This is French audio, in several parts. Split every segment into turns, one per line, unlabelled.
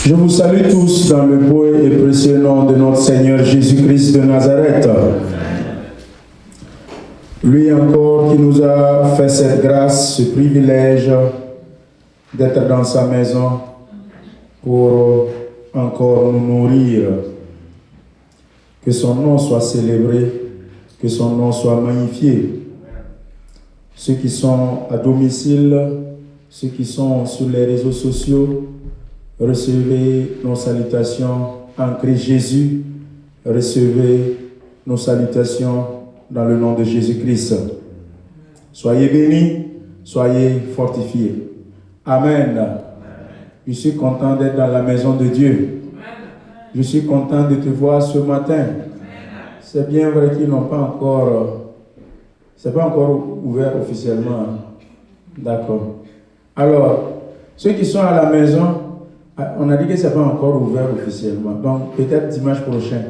Je vous salue tous dans le beau et précieux nom de notre Seigneur Jésus-Christ de Nazareth. Lui encore qui nous a fait cette grâce, ce privilège d'être dans sa maison pour encore nous nourrir. Que son nom soit célébré, que son nom soit magnifié. Ceux qui sont à domicile, ceux qui sont sur les réseaux sociaux, recevez nos salutations en Christ Jésus. Recevez nos salutations dans le nom de Jésus-Christ. Soyez bénis, soyez fortifiés. Amen. Je suis content d'être dans la maison de Dieu. Je suis content de te voir ce matin. C'est bien vrai qu'ils n'ont pas encore... c'est pas encore ouvert officiellement. D'accord. Alors, ceux qui sont à la maison, on a dit que ce n'est pas encore ouvert officiellement. Donc, peut-être dimanche prochain.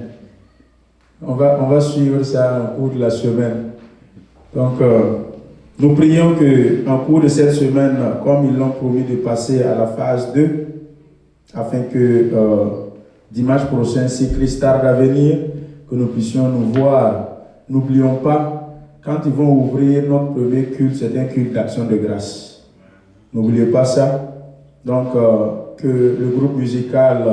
On va suivre ça au cours de la semaine. Donc, nous prions qu'en cours de cette semaine, comme ils l'ont promis de passer à la phase 2, afin que dimanche prochain, si Christ tarde à venir, que nous puissions nous voir. N'oublions pas, quand ils vont ouvrir notre premier culte, c'est un culte d'action de grâce. N'oubliez pas ça. Donc, que le groupe musical,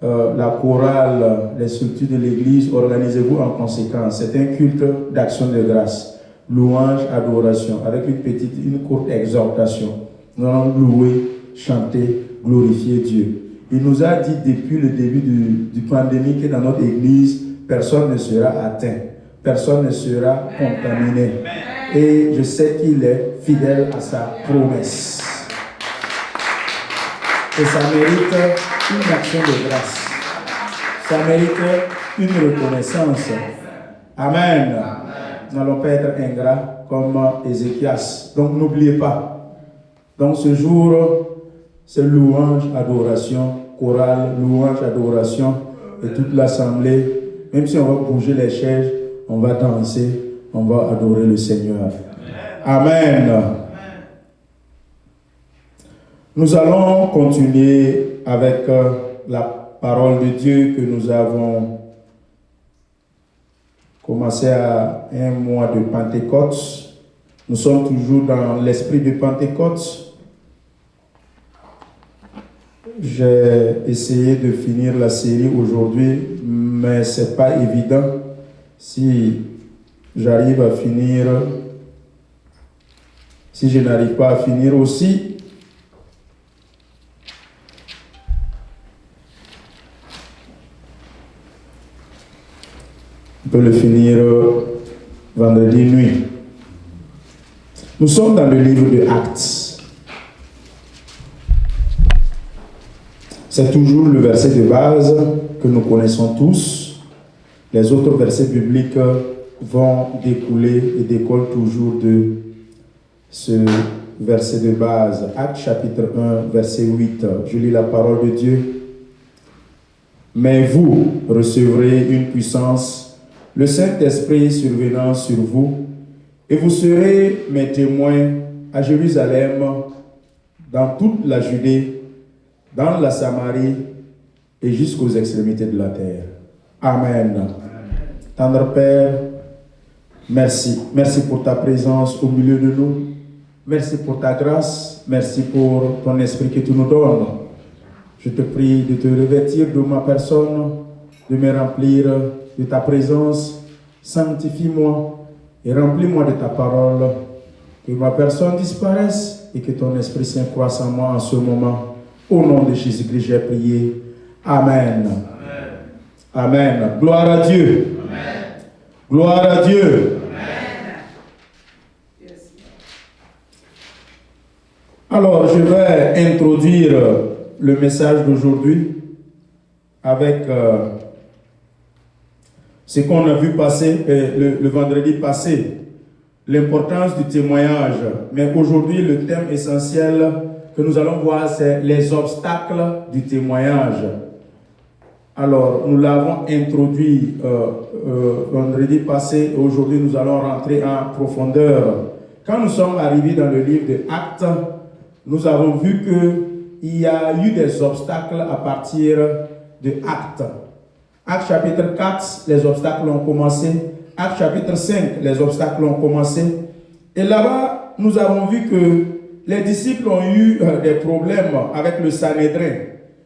la chorale, les structures de l'église, organisez-vous en conséquence. C'est un culte d'action de grâce. Louange, adoration, avec une courte exhortation. Nous allons louer, chanter, glorifier Dieu. Il nous a dit depuis le début du pandémie que dans notre église, personne ne sera atteint, personne ne sera contaminé. Et je sais qu'il est fidèle à sa promesse. Et ça mérite une action de grâce. Ça mérite une reconnaissance. Amen. Nous n'allons pas être ingrats comme Ézéchias. Donc n'oubliez pas. Donc ce jour, c'est louange, adoration, chorale, louange, adoration, et toute l'assemblée. Même si on va bouger les chaises, on va danser, on va adorer le Seigneur. Amen. Nous allons continuer avec la parole de Dieu que nous avons commencé à un mois de Pentecôte. Nous sommes toujours dans l'esprit de Pentecôte. J'ai essayé de finir la série aujourd'hui, mais ce n'est pas évident. Si j'arrive à finir, si je n'arrive pas à finir aussi, on peut le finir vendredi nuit. Nous sommes dans le livre de Actes. C'est toujours le verset de base que nous connaissons tous. Les autres versets bibliques vont découler et décollent toujours de ce verset de base. Actes chapitre 1, verset 8. Je lis la parole de Dieu. Mais vous recevrez une puissance, le Saint-Esprit survenant sur vous, et vous serez mes témoins à Jérusalem, dans toute la Judée, dans la Samarie et jusqu'aux extrémités de la terre. Amen. Tendre Père, merci. Merci pour ta présence au milieu de nous. Merci pour ta grâce. Merci pour ton esprit que tu nous donnes. Je te prie de te revêtir de ma personne, de me remplir de ta présence. Sanctifie-moi et remplis-moi de ta parole. Que ma personne disparaisse et que ton Esprit Saint croisse en moi en ce moment. Au nom de Jésus-Christ, j'ai prié. Amen. Amen. Amen. Gloire à Dieu. Amen. Gloire à Dieu. Amen. Alors, je vais introduire le message d'aujourd'hui avec ce qu'on a vu passer le vendredi passé, l'importance du témoignage. Mais aujourd'hui, le thème essentiel que nous allons voir, c'est les obstacles du témoignage. Alors, nous l'avons introduit vendredi passé et aujourd'hui, nous allons rentrer en profondeur. Quand nous sommes arrivés dans le livre de Actes, nous avons vu que il y a eu des obstacles à partir de Actes. Actes chapitre 4, les obstacles ont commencé. Actes chapitre 5, les obstacles ont commencé. Et là-bas, nous avons vu que les disciples ont eu des problèmes avec le Sanhédrin.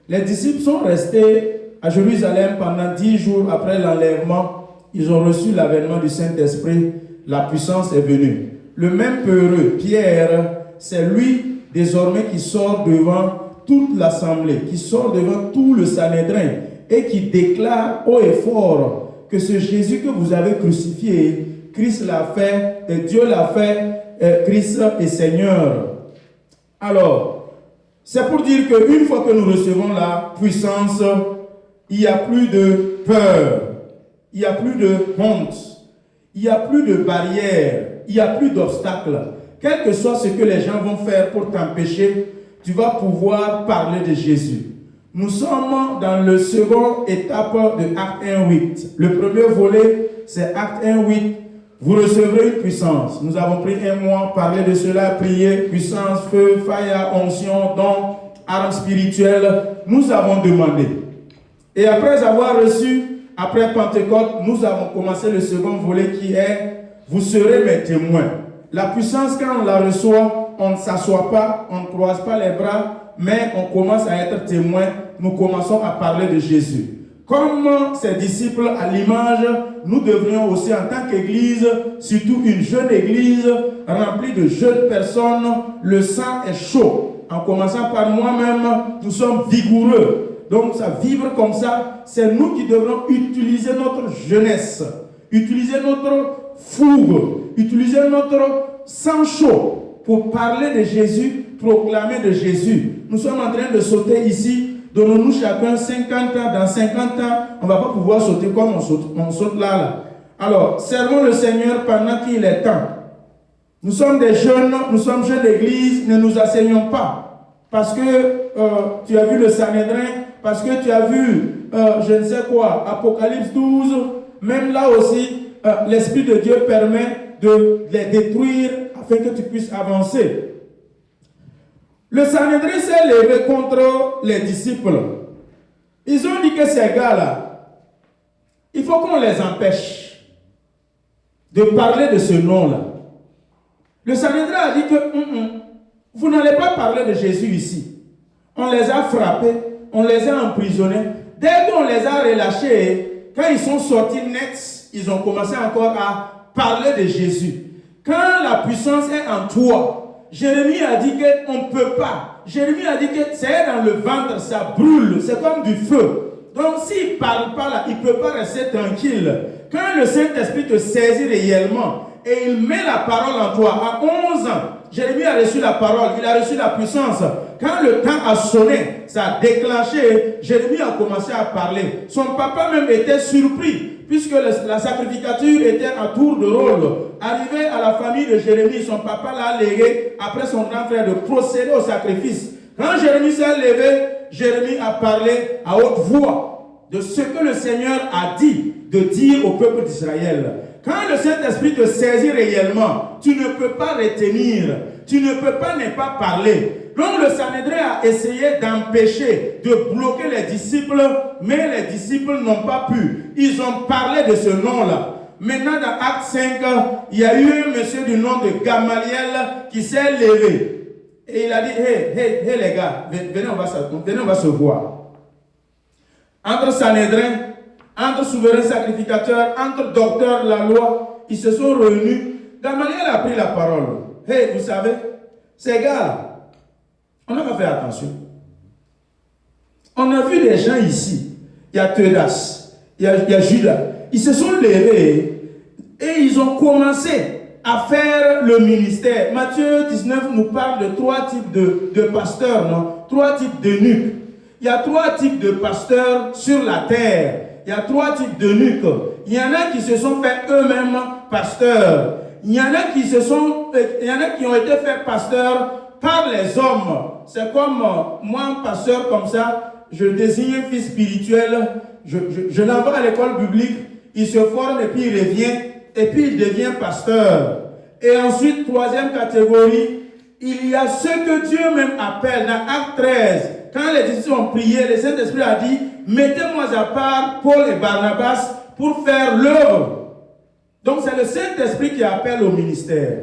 Les disciples sont restés à Jérusalem pendant 10 jours après l'enlèvement. Ils ont reçu l'avènement du Saint-Esprit. La puissance est venue. Le même peureux, Pierre, c'est lui désormais qui sort devant toute l'assemblée, qui sort devant tout le Sanhédrin et qui déclare haut et fort que ce Jésus que vous avez crucifié, Christ l'a fait, et Dieu l'a fait, Christ est Seigneur. Alors, c'est pour dire qu'une fois que nous recevons la puissance, il n'y a plus de peur, il n'y a plus de honte, il n'y a plus de barrière, il n'y a plus d'obstacles. Quel que soit ce que les gens vont faire pour t'empêcher, tu vas pouvoir parler de Jésus. Nous sommes dans le second étape de Acte 1.8. Le premier volet, c'est Acte 1.8. Vous recevrez une puissance. Nous avons pris un mois, parler de cela, prier, puissance, feu, fire, onction, don, armes spirituelles. Nous avons demandé. Et après avoir reçu, après Pentecôte, nous avons commencé le second volet qui est « Vous serez mes témoins ». La puissance, quand on la reçoit, on ne s'assoit pas, on ne croise pas les bras, mais on commence à être témoin. Nous commençons à parler de Jésus. Comme ses disciples à l'image, nous devrions aussi en tant qu'église, surtout une jeune église remplie de jeunes personnes, le sang est chaud. En commençant par moi-même, nous sommes vigoureux. Donc ça vibre comme ça, c'est nous qui devrons utiliser notre jeunesse, utiliser notre fougue, utiliser notre sang chaud pour parler de Jésus, proclamer de Jésus. Nous sommes en train de sauter ici. Donnons-nous chacun 50 ans. Dans 50 ans, on ne va pas pouvoir sauter comme on saute là. Alors, servons le Seigneur pendant qu'il est temps. Nous sommes des jeunes, nous sommes jeunes d'église, ne nous asseyons pas. Parce que tu as vu le Sanhédrin, parce que tu as vu, je ne sais quoi, Apocalypse 12, même là aussi, l'Esprit de Dieu permet de les détruire afin que tu puisses avancer. Le Sanhédrin s'est levé contre les disciples. Ils ont dit que ces gars-là, il faut qu'on les empêche de parler de ce nom-là. Le Sanhédrin a dit que vous n'allez pas parler de Jésus ici. On les a frappés, on les a emprisonnés. Dès qu'on les a relâchés, quand ils sont sortis nets, ils ont commencé encore à parler de Jésus. Quand la puissance est en toi, Jérémie a dit qu'on ne peut pas. Jérémie a dit que c'est dans le ventre, ça brûle, c'est comme du feu. Donc s'il ne parle pas là, il ne peut pas rester tranquille. Quand le Saint-Esprit te saisit réellement et il met la parole en toi, à 11 ans, Jérémie a reçu la parole, il a reçu la puissance. Quand le temps a sonné, ça a déclenché, Jérémie a commencé à parler. Son papa même était surpris, puisque la sacrificature était à tour de rôle. Arrivé à la famille de Jérémie, son papa l'a légué, après son grand frère, de procéder au sacrifice. Quand Jérémie s'est levé, Jérémie a parlé à haute voix de ce que le Seigneur a dit de dire au peuple d'Israël. Quand le Saint-Esprit te saisit réellement, tu ne peux pas retenir, tu ne peux pas ne pas parler. Donc le Sanhédrin a essayé d'empêcher, de bloquer les disciples, mais les disciples n'ont pas pu. Ils ont parlé de ce nom-là. Maintenant dans Acte 5, il y a eu un monsieur du nom de Gamaliel qui s'est levé. Et il a dit, hey les gars, venez on va se voir. Entre Sanhédrin, entre souverains sacrificateurs, entre docteurs de la loi, ils se sont réunis. Gamaliel a pris la parole. Hey, vous savez, ces gars, on n'a pas fait attention. On a vu des gens ici. Il y a Teudas, il y a Judas. Ils se sont levés et ils ont commencé à faire le ministère. Matthieu 19 nous parle de 3 types de pasteurs, non? 3 types d'eunuques. Il y a 3 types de pasteurs sur la terre. Il y a 3 types d'eunuques. Il y en a qui se sont fait eux-mêmes pasteurs. Il y en a qui ont été faits pasteurs par les hommes. C'est comme moi, un pasteur comme ça, je désigne un fils spirituel, je l'envoie à l'école biblique, il se forme et puis il revient, et puis il devient pasteur. Et ensuite, 3e catégorie, il y a ce que Dieu même appelle dans Acte 13. Quand les disciples ont prié, le Saint-Esprit a dit, mettez-moi à part Paul et Barnabas pour faire l'œuvre. Donc c'est le Saint-Esprit qui appelle au ministère.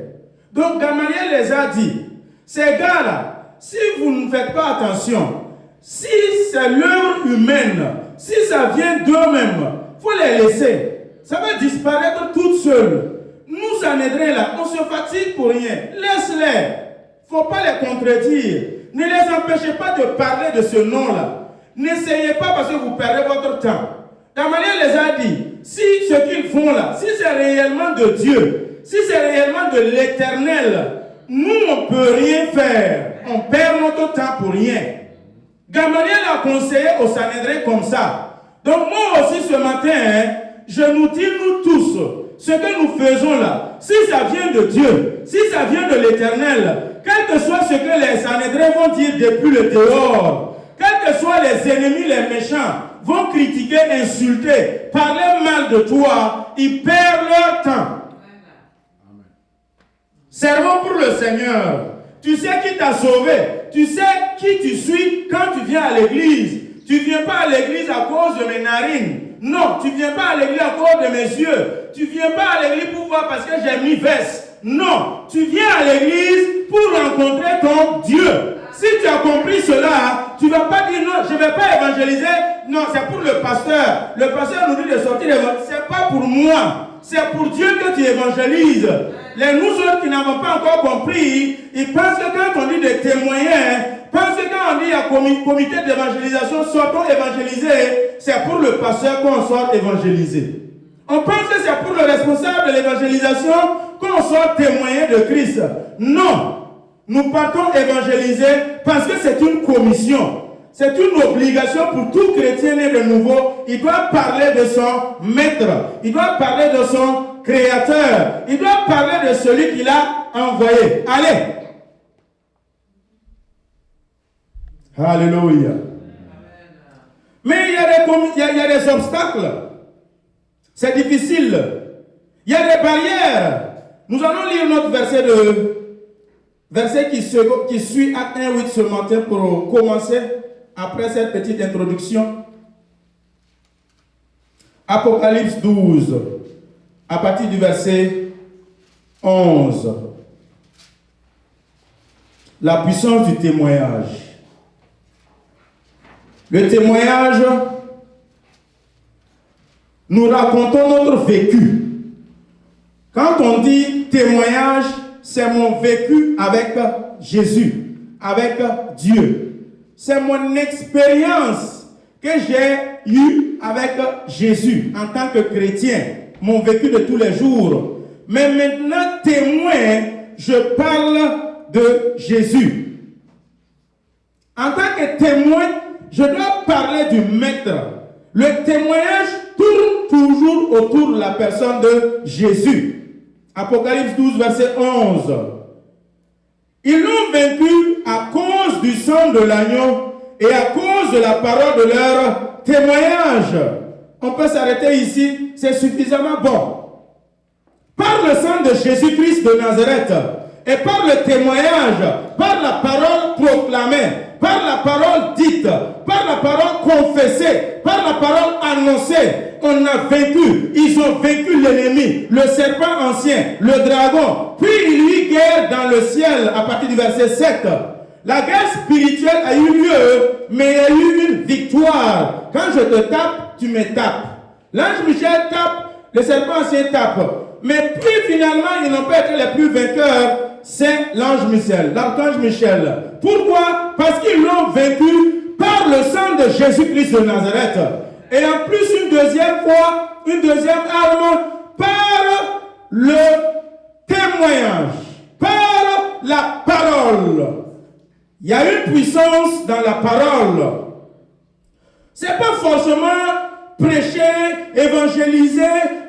Donc Gamaliel les a dit, ces gars-là, si vous ne faites pas attention, si c'est l'œuvre humaine, si ça vient d'eux-mêmes, il faut les laisser. Ça va disparaître toute seule. Nous, Sanhédrin, là, on se fatigue pour rien. Laisse-les. Il ne faut pas les contredire. Ne les empêchez pas de parler de ce nom-là. N'essayez pas parce que vous perdez votre temps. Gamaliel les a dit, si ce qu'ils font là, si c'est réellement de Dieu, si c'est réellement de l'Éternel, nous, on ne peut rien faire. On perd notre temps pour rien. Gamaliel a conseillé au Sanhédrin comme ça. Donc moi aussi ce matin, je nous dis nous tous, ce que nous faisons là, si ça vient de Dieu, si ça vient de l'Éternel, quel que soit ce que les Sanhédrins vont dire depuis le dehors, quels que soient les ennemis, les méchants, vont critiquer, insulter, parler mal de toi, ils perdent leur temps. Servons pour le Seigneur. Tu sais qui t'a sauvé. Tu sais qui tu suis quand tu viens à l'église. Tu ne viens pas à l'église à cause de mes narines. Non, tu ne viens pas à l'église à cause de mes yeux. Tu ne viens pas à l'église pour voir parce que j'ai mis veste. Non, tu viens à l'église pour rencontrer ton Dieu. Si tu as compris cela, tu ne vas pas dire non, je ne vais pas évangéliser. Non, c'est pour le pasteur. Le pasteur nous dit de sortir d'évangéliser. Ce n'est pas pour moi. C'est pour Dieu que tu évangélises. Les nous autres qui n'avons pas encore compris, ils pensent que quand on dit de témoigner, pensent que quand on dit il y a comité d'évangélisation, sortons évangéliser, c'est pour le pasteur qu'on soit évangélisé. On pense que c'est pour le responsable de l'évangélisation qu'on soit témoigné de Christ. Non, nous partons évangéliser parce que c'est une commission. C'est une obligation pour tout chrétien né de nouveau. Il doit parler de son maître. Il doit parler de son créateur. Il doit parler de celui qu'il a envoyé. Allez. Alléluia. Mais il y a des obstacles. C'est difficile. Il y a des barrières. Nous allons lire notre verset qui suit Acte 1:8 ce matin pour commencer. Après cette petite introduction, Apocalypse 12, à partir du verset 11. La puissance du témoignage. Le témoignage, nous racontons notre vécu. Quand on dit témoignage, c'est mon vécu avec Jésus, avec Dieu. C'est mon expérience que j'ai eue avec Jésus en tant que chrétien, mon vécu de tous les jours. Mais maintenant, témoin, je parle de Jésus. En tant que témoin, je dois parler du maître. Le témoignage tourne toujours autour de la personne de Jésus. Apocalypse 12, verset 11. Ils l'ont vaincu à cause du sang de l'agneau et à cause de la parole de leur témoignage. On peut s'arrêter ici, c'est suffisamment bon. Par le sang de Jésus-Christ de Nazareth et par le témoignage, par la parole proclamée, par la parole dite, par la parole confessée, par la parole annoncée, on a vaincu. Ils ont vaincu l'ennemi, le serpent ancien, le dragon. Puis il y eut guerre dans le ciel à partir du verset 7. La guerre spirituelle a eu lieu, mais il y a eu une victoire. Quand je te tape, tu me tapes. L'ange Michel tape, le serpent ancien tape. Mais puis finalement, ils n'ont pas été les plus vainqueurs, c'est l'ange Michel, l'archange Michel. Pourquoi? Parce qu'ils l'ont vaincu par le sang de Jésus-Christ de Nazareth. Et en plus, une deuxième fois, une deuxième arme, par le témoignage, par la parole. Il y a une puissance dans la parole. Ce n'est pas forcément prêcher, évangéliser,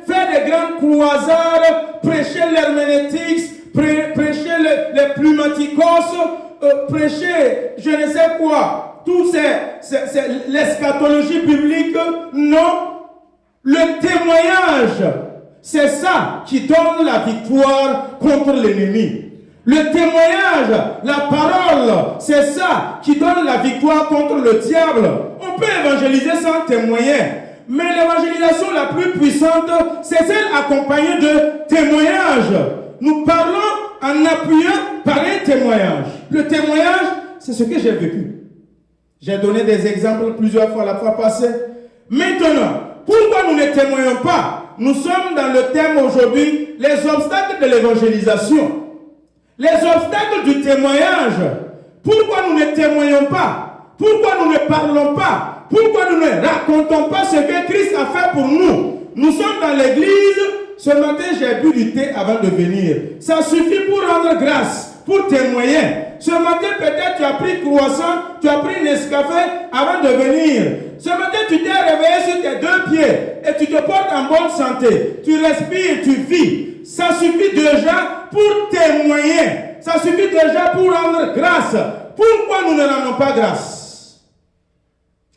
faire des grandes croisades, prêcher l'herméneutique, prêcher les pneumaticos, prêcher je ne sais quoi, tout l'eschatologie biblique. Non, le témoignage, c'est ça qui donne la victoire contre l'ennemi. Le témoignage, la parole, c'est ça qui donne la victoire contre le diable. On peut évangéliser sans témoigner, mais l'évangélisation la plus puissante, c'est celle accompagnée de témoignages. Nous parlons en appuyant par un témoignage. Le témoignage, c'est ce que j'ai vécu. J'ai donné des exemples plusieurs fois la fois passée. Maintenant, pourquoi nous ne témoignons pas? Nous sommes dans le thème aujourd'hui, les obstacles de l'évangélisation. Les obstacles du témoignage. Pourquoi nous ne témoignons pas? Pourquoi nous ne parlons pas? Pourquoi nous ne racontons pas ce que Christ a fait pour nous? Nous sommes dans l'église. Ce matin, j'ai bu du thé avant de venir. Ça suffit pour rendre grâce, pour témoigner. Ce matin, peut-être tu as pris croissant, tu as pris Nescafé avant de venir. Ce matin, tu t'es réveillé sur tes deux pieds et tu te portes en bonne santé. Tu respires, tu vis. Ça suffit déjà pour témoigner. Ça suffit déjà pour rendre grâce. Pourquoi nous ne rendons pas grâce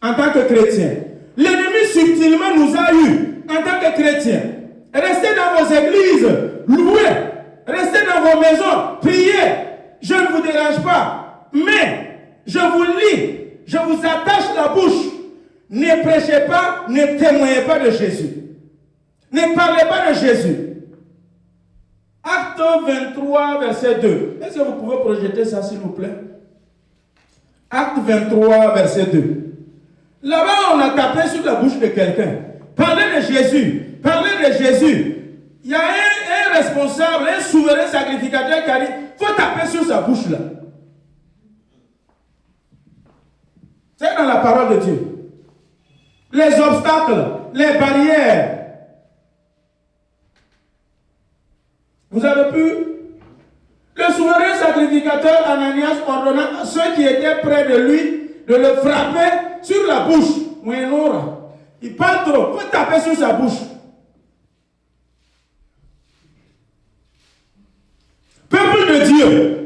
en tant que chrétiens? L'ennemi subtilement nous a eu en tant que chrétiens. Restez dans vos églises, louez. Restez dans vos maisons, priez. Je ne vous dérange pas. Mais je vous lis, je vous attache la bouche. Ne prêchez pas, ne témoignez pas de Jésus. Ne parlez pas de Jésus. Acte 23, verset 2. Est-ce que vous pouvez projeter ça, s'il vous plaît? Acte 23, verset 2. Là-bas, on a tapé sur la bouche de quelqu'un. Parlez de Jésus. Parlez de Jésus. Il y a un responsable, un souverain sacrificateur qui a dit, il faut taper sur sa bouche là. C'est dans la parole de Dieu. Les obstacles, les barrières. Vous avez pu? Le souverain sacrificateur Ananias ordonna à ceux qui étaient près de lui de le frapper sur la bouche. Il parle trop, il faut taper sur sa bouche. Peuple de Dieu,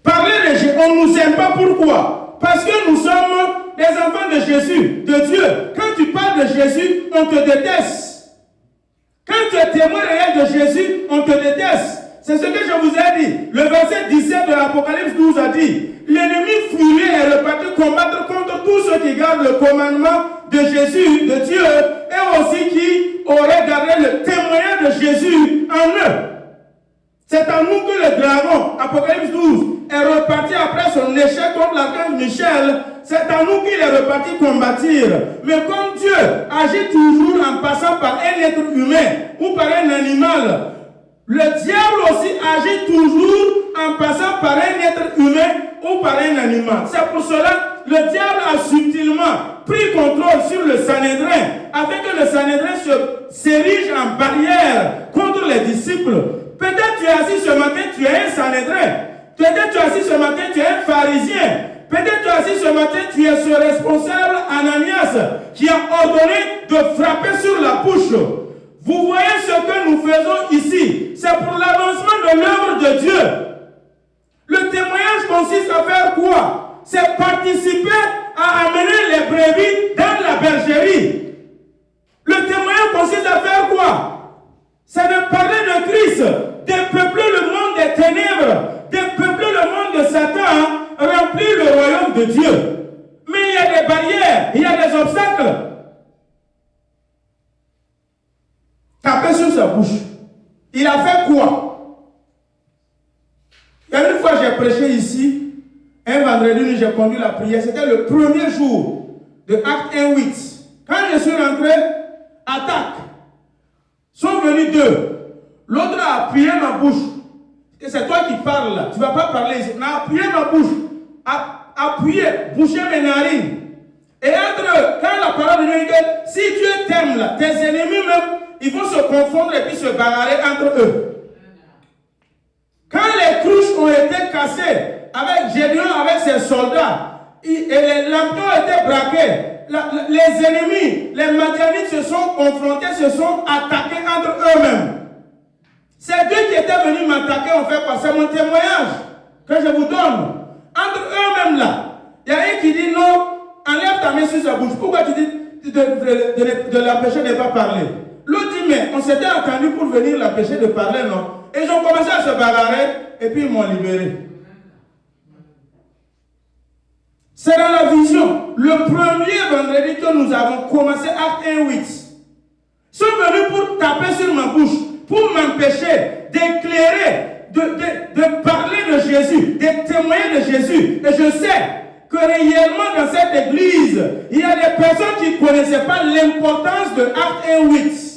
parler de Jésus, on ne nous aime pas. Pourquoi? Parce que nous sommes des enfants de Jésus, de Dieu. Quand tu parles de Jésus, on te déteste. Quand tu es témoin réel de Jésus, on te déteste. C'est ce que je vous ai dit. Le verset 17 de l'Apocalypse 12 a dit, l'ennemi furieux est reparti combattre contre tous ceux qui gardent le commandement de Jésus, de Dieu, et aussi qui auraient gardé le témoignage de Jésus en eux. C'est en nous que le dragon, Apocalypse 12, est reparti après son échec contre l'archange Michel. C'est en nous qu'il est reparti combattre. Mais comme Dieu agit toujours en passant par un être humain ou par un animal, le diable aussi agit toujours en passant par un être humain ou par un animal. C'est pour cela que le diable a subtilement pris contrôle sur le Sanhédrin, afin que le Sanhédrin s'érige en barrière contre les disciples. Peut-être tu es assis ce matin, tu es un Sanhédrin. Peut-être tu es assis ce matin, tu es un pharisien. Peut-être tu es assis ce matin, tu es ce responsable Ananias qui a ordonné de frapper sur la bouche. Vous voyez ce que nous faisons ici. C'est pour l'avancement de l'œuvre de Dieu. Le témoignage consiste à faire quoi? C'est participer à amener les brebis dans la bergerie. Le témoignage consiste à faire quoi? C'est de parler de Christ, de peupler le monde des ténèbres, de peupler le monde de Satan, remplir le royaume de Dieu. Mais il y a des barrières, il y a des obstacles. Taper sur sa bouche. Il a fait quoi? Il y a une fois j'ai prêché ici, un vendredi, j'ai conduit la prière. C'était le premier jour de Acte 1:8. Quand je suis rentré, attaque. Sont venus deux. L'autre a appuyé ma bouche. Et c'est toi qui parles là. Tu ne vas pas parler ici. On a appuyé ma bouche. Appuyé, bouché mes narines. Et entre quand la parole de Dieu dit, si Dieu t'aime là, tes ennemis même, ils vont se confondre et puis se bagarrer entre eux. Quand les cruches ont été cassées, avec Gédéon, avec ses soldats, et les lampions ont été braqués, les ennemis, les Madianites se sont confrontés, se sont attaqués entre eux-mêmes. Ces deux qui étaient venus m'attaquer ont fait quoi? C'est mon témoignage que je vous donne. Entre eux-mêmes là, il y a un qui dit non, enlève ta main sur sa bouche. Pourquoi tu dis de l'empêcher de ne pas parler? L'autre dit mais on s'était entendu pour venir l'empêcher de parler, non? Et ils ont commencé à se bagarrer, et puis ils m'ont libéré. C'est dans la vision. Le premier vendredi que nous avons commencé, acte 1:8. Ils sont venus pour taper sur ma bouche, pour m'empêcher d'éclairer, de parler de Jésus, de témoigner de Jésus. Et je sais que réellement dans cette église, il y a des personnes qui ne connaissaient pas l'importance de acte 1:8.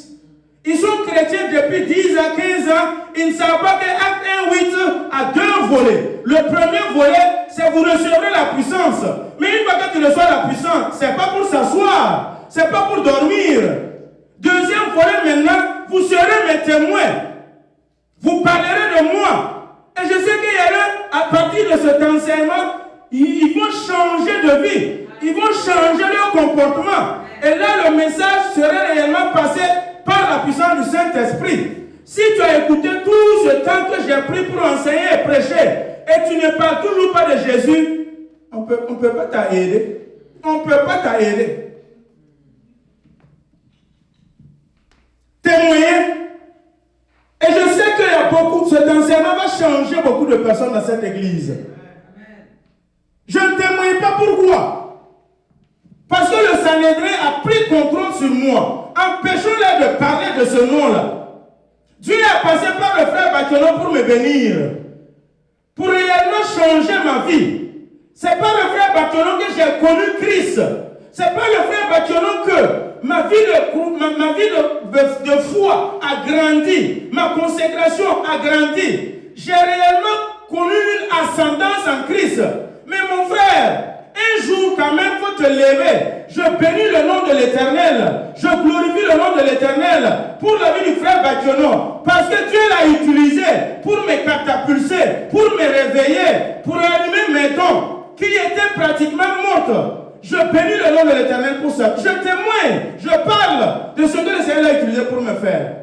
Ils sont chrétiens depuis 10 à 15 ans. Ils ne savent pas que acte 1:8 a deux volets. Le premier volet, c'est vous recevrez la puissance. Mais une fois que tu reçois la puissance, ce n'est pas pour s'asseoir, ce n'est pas pour dormir. Deuxième volet maintenant, vous serez mes témoins. Vous parlerez de moi. Et je sais qu'il y a là, à partir de cet enseignement, ils vont changer de vie. Ils vont changer leur comportement. Et là, le message serait réellement passé par la puissance du Saint-Esprit. Si tu as écouté tout ce temps que j'ai pris pour enseigner et prêcher, et tu ne parles toujours pas de Jésus, on ne peut pas t'aider. On ne peut pas t'aider. Témoigner. Et je sais qu'il y a beaucoup, cet enseignement va changer beaucoup de personnes dans cette église. Je ne témoigne pas pourquoi. Parce que le Sanhédrin a pris contrôle sur moi, empêchant-les de parler de ce nom-là. Dieu est passé par le frère Bachelon pour me bénir, pour réellement changer ma vie. C'est pas le frère Bachelon que j'ai connu Christ. C'est pas le frère Bachelon que ma vie de foi a grandi, ma consécration a grandi. J'ai réellement connu une ascendance en Christ. Mais mon frère, un jour quand même, il faut te lever. Je bénis le nom de l'Éternel. Je glorifie le nom de l'Éternel pour la vie du frère Bachelon. Parce que Dieu l'a utilisé pour me catapulter, pour me réveiller, pour allumer mes dons qui étaient pratiquement mortes. Je bénis le nom de l'Éternel pour ça. Je témoigne, je parle de ce que le Seigneur a utilisé pour me faire.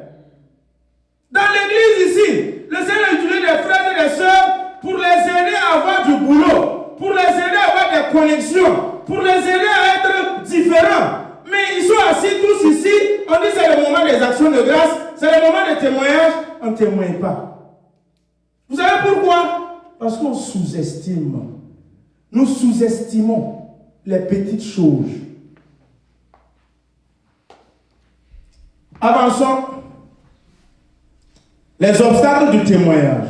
Dans l'église ici, le Seigneur a utilisé des frères et des sœurs pour les aider à avoir du boulot, pour les aider à avoir des connexions, pour les aider à être différents. Mais ils sont assis tous ici, on dit c'est le moment des actions de grâce, c'est le moment des témoignages, on ne témoigne pas. Vous savez pourquoi? Parce qu'on sous-estime. Nous sous-estimons les petites choses. Avançons. Les obstacles du témoignage.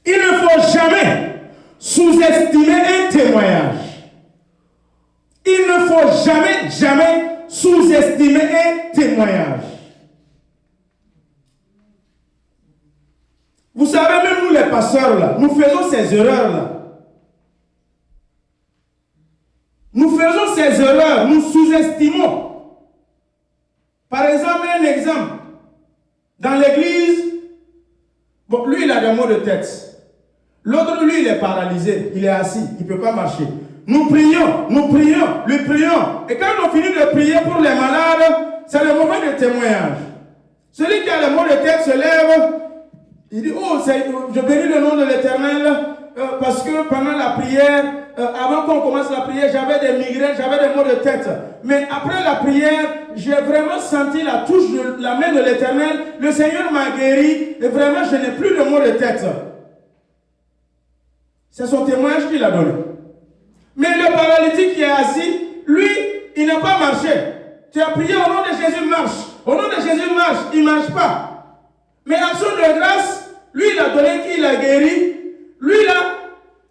Il ne faut jamais sous-estimer un témoignage. Il ne faut jamais sous-estimer un témoignage. Vous savez, même nous les pasteurs là, nous faisons ces erreurs là. Nous faisons ces erreurs, nous sous-estimons. Par exemple, un exemple. Dans l'église, bon, lui il a des maux de tête. L'autre, lui, il est paralysé, il est assis, il ne peut pas marcher. Nous prions, lui prions. Et quand on finit de prier pour les malades, c'est le moment de témoignage. Celui qui a les maux de tête se lève, il dit, oh, je bénis le nom de l'Éternel, parce que pendant la prière, avant qu'on commence la prière, j'avais des migraines, j'avais des maux de tête. Mais après la prière, j'ai vraiment senti la touche de la main de l'Éternel. Le Seigneur m'a guéri et vraiment, je n'ai plus de maux de tête. C'est son témoignage qu'il a donné. Mais le paralytique qui est assis, lui, il n'a pas marché. Tu as prié au nom de Jésus, marche. Au nom de Jésus, marche. Il ne marche pas. Mais action de grâce, lui, il a donné qui l'a guéri. Lui, là,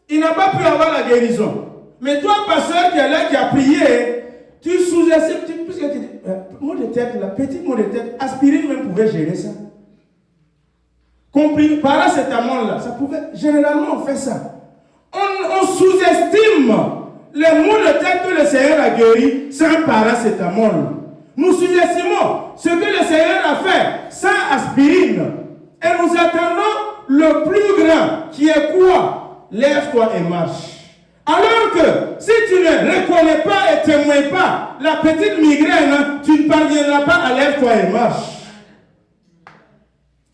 il n'a pas pu avoir la guérison. Mais toi, pasteur qui est là, qui a prié, tu sous-estimes, puisque tu dis, mot de tête, la petite mot de tête, aspirine même pouvait gérer ça. Compris, paracétamol, ça pouvait, généralement on fait ça. On sous-estime les maux de tête que le Seigneur a guéri sans paracétamol. Nous sous-estimons ce que le Seigneur a fait sans aspirine. Et nous attendons le plus grand qui est quoi? Lève-toi et marche. Alors que si tu ne reconnais pas et ne témoignes pas la petite migraine, tu ne parviendras pas à lève-toi et marche.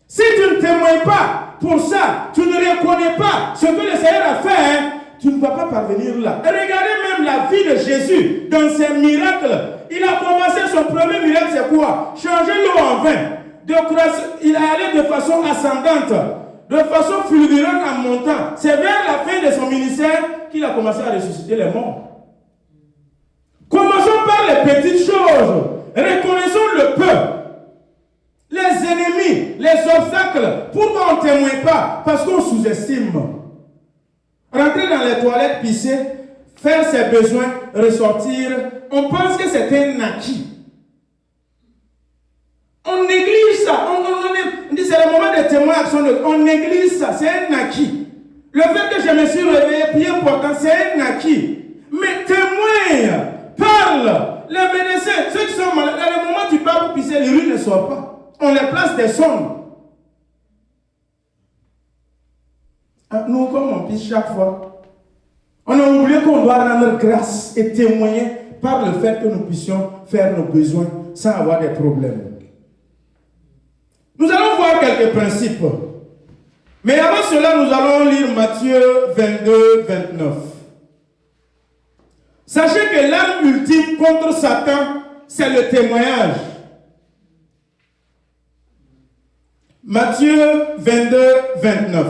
Si tu ne témoignes pas pour ça, tu ne reconnais pas ce que le Seigneur a fait, tu ne vas pas parvenir là. Et regardez même la la vie de Jésus, dans ses miracles, il a commencé son premier miracle, c'est quoi? Changer l'eau en vin. Il est allé de façon ascendante, de façon fulgurante en montant. C'est vers la fin de son ministère qu'il a commencé à ressusciter les morts. Commençons par les petites choses. Reconnaissons le peu, les ennemis, les obstacles. Pourquoi on ne témoigne pas? Parce qu'on sous-estime. Rentrer dans les toilettes, pisser, faire ses besoins, ressortir, on pense que c'est un acquis. On néglige ça. On dit c'est le moment de témoigner. On néglige ça. C'est un acquis. Le fait que je me suis réveillé, plus important, c'est un acquis. Mais témoigne, parle. Les médecins, ceux qui sont malades, à le moment où tu pars pour pisser, l'urine ne sort pas. On les place des sondes. Nous, comme on pisse chaque fois, on a oublié qu'on doit rendre grâce et témoigner par le fait que nous puissions faire nos besoins sans avoir des problèmes. Nous allons voir quelques principes. Mais avant cela, nous allons lire Matthieu 22, 29. Sachez que l'arme ultime contre Satan, c'est le témoignage. Matthieu 22, 29.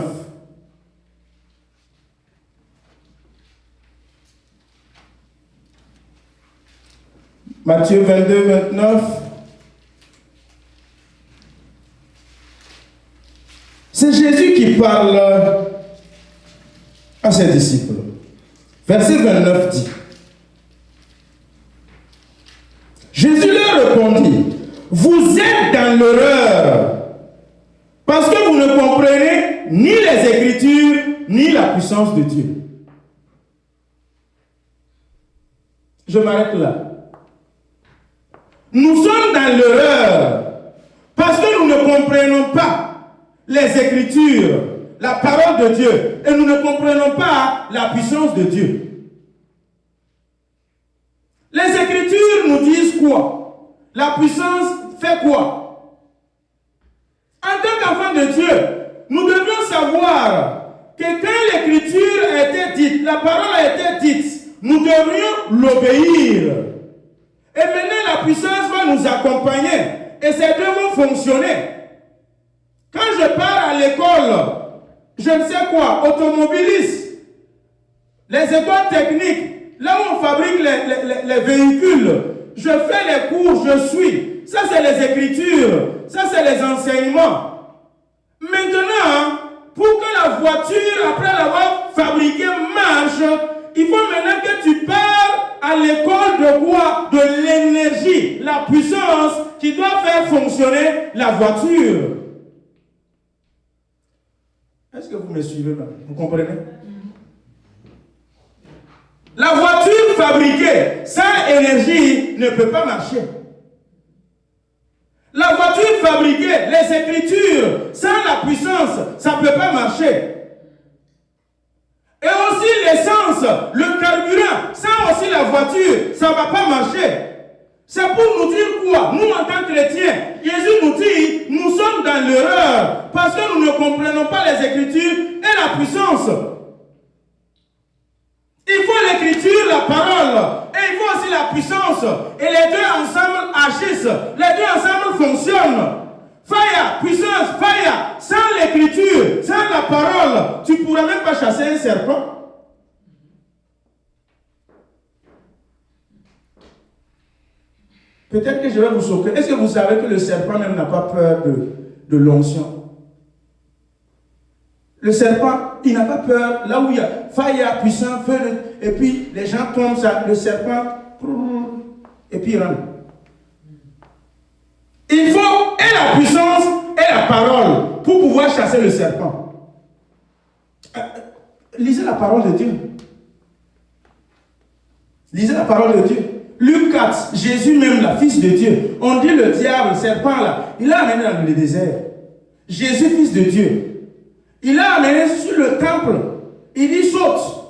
Matthieu 22, 29. C'est Jésus qui parle à ses disciples. Verset 29 dit: Jésus leur répondit: vous êtes dans l'erreur, parce que vous ne comprenez ni les Écritures, ni la puissance de Dieu. Je m'arrête là. Nous sommes dans l'erreur, parce que nous ne comprenons pas les Écritures, la parole de Dieu, et nous ne comprenons pas la puissance de Dieu. Les Écritures nous disent quoi? La puissance fait quoi? En tant qu'enfant de Dieu, nous devions savoir que quand l'Écriture a été dite, la parole a été dite, nous devrions l'obéir. Et maintenant, la puissance va nous accompagner, et ces deux vont fonctionner. Quand je pars à l'école, je ne sais quoi, automobiliste, les écoles techniques, là où on fabrique les véhicules, je fais les cours, je suis. Ça, c'est les Écritures. Ça, c'est les enseignements. Maintenant, pour que la voiture, après l'avoir fabriquée, marche, il faut maintenant que tu pars à l'école de quoi? De l'énergie, la puissance qui doit faire fonctionner la voiture. Est-ce que vous me suivez là? Vous comprenez? La voiture fabriquée sans énergie ne peut pas marcher. La voiture fabriquée, les Écritures, sans la puissance, ça ne peut pas marcher. Et aussi l'essence, le carburant, sans aussi la voiture, ça ne va pas marcher. C'est pour nous dire quoi? Nous, en tant que chrétiens, Jésus nous dit, nous sommes dans l'erreur, parce que nous ne comprenons pas les Écritures et la puissance. Il faut l'Écriture, la parole, et il faut aussi la puissance. Et les deux ensemble agissent, les deux ensemble fonctionnent. Fire, puissance, fire. Sans l'Écriture, sans la parole, tu ne pourras même pas chasser un serpent. Peut-être que je vais vous choquer. Est-ce que vous savez que le serpent même n'a pas peur de l'onction? Le serpent, il n'a pas peur. Là où il y a fire, puissant, feu, et puis les gens tombent, ça, le serpent, et puis il rentre. Il faut et la puissance et la parole pour pouvoir chasser le serpent. Lisez la parole de Dieu. Lisez la parole de Dieu. Luc 4, Jésus même, le Fils de Dieu. On dit le diable, le serpent là, il l'a amené dans le désert. Jésus, Fils de Dieu. Il l'a amené sur le temple. Il dit saute.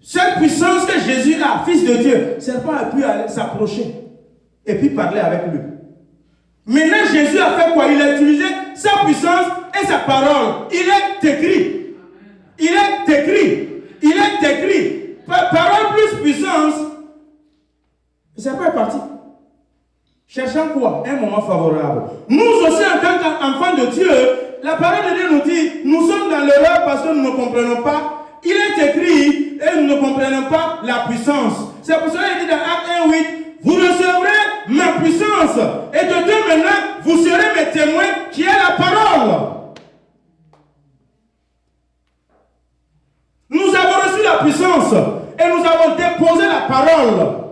Cette puissance que Jésus a, Fils de Dieu, le serpent a pu s'approcher et puis parler avec lui. Maintenant, Jésus a fait quoi? Il a utilisé sa puissance et sa parole. Il est écrit. Il est écrit. Il est écrit. Par cherchant quoi? Un moment favorable. Nous aussi, en tant qu'enfants de Dieu, la parole de Dieu nous dit, nous sommes dans l'erreur parce que nous ne comprenons pas. Il est écrit et nous ne comprenons pas la puissance. C'est pour cela qu'il dit dans Acte 1:8, vous recevrez ma puissance et de Dieu maintenant, vous serez mes témoins qui est la parole. Nous avons reçu la puissance et nous avons déposé la parole.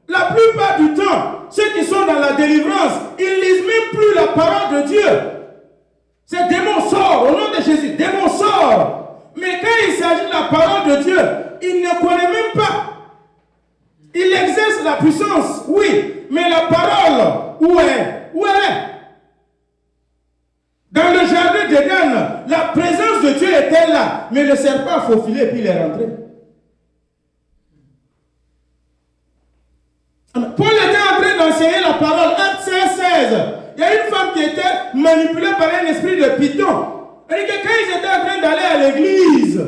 La plupart du temps, ceux qui sont dans la délivrance, ils ne lisent même plus la parole de Dieu. C'est démon sort, au nom de Jésus, démon sort. Mais quand il s'agit de la parole de Dieu, il ne connaît même pas. Il exerce la puissance, oui, mais la parole, où est? Où elle est? Dans le jardin d'Éden, la présence de Dieu était là, mais le serpent a faufilé et puis il est rentré. Paul était en train d'enseigner la parole, Acte 16. Il y a une femme qui était manipulée par un esprit de python. Et que quand ils étaient en train d'aller à l'église,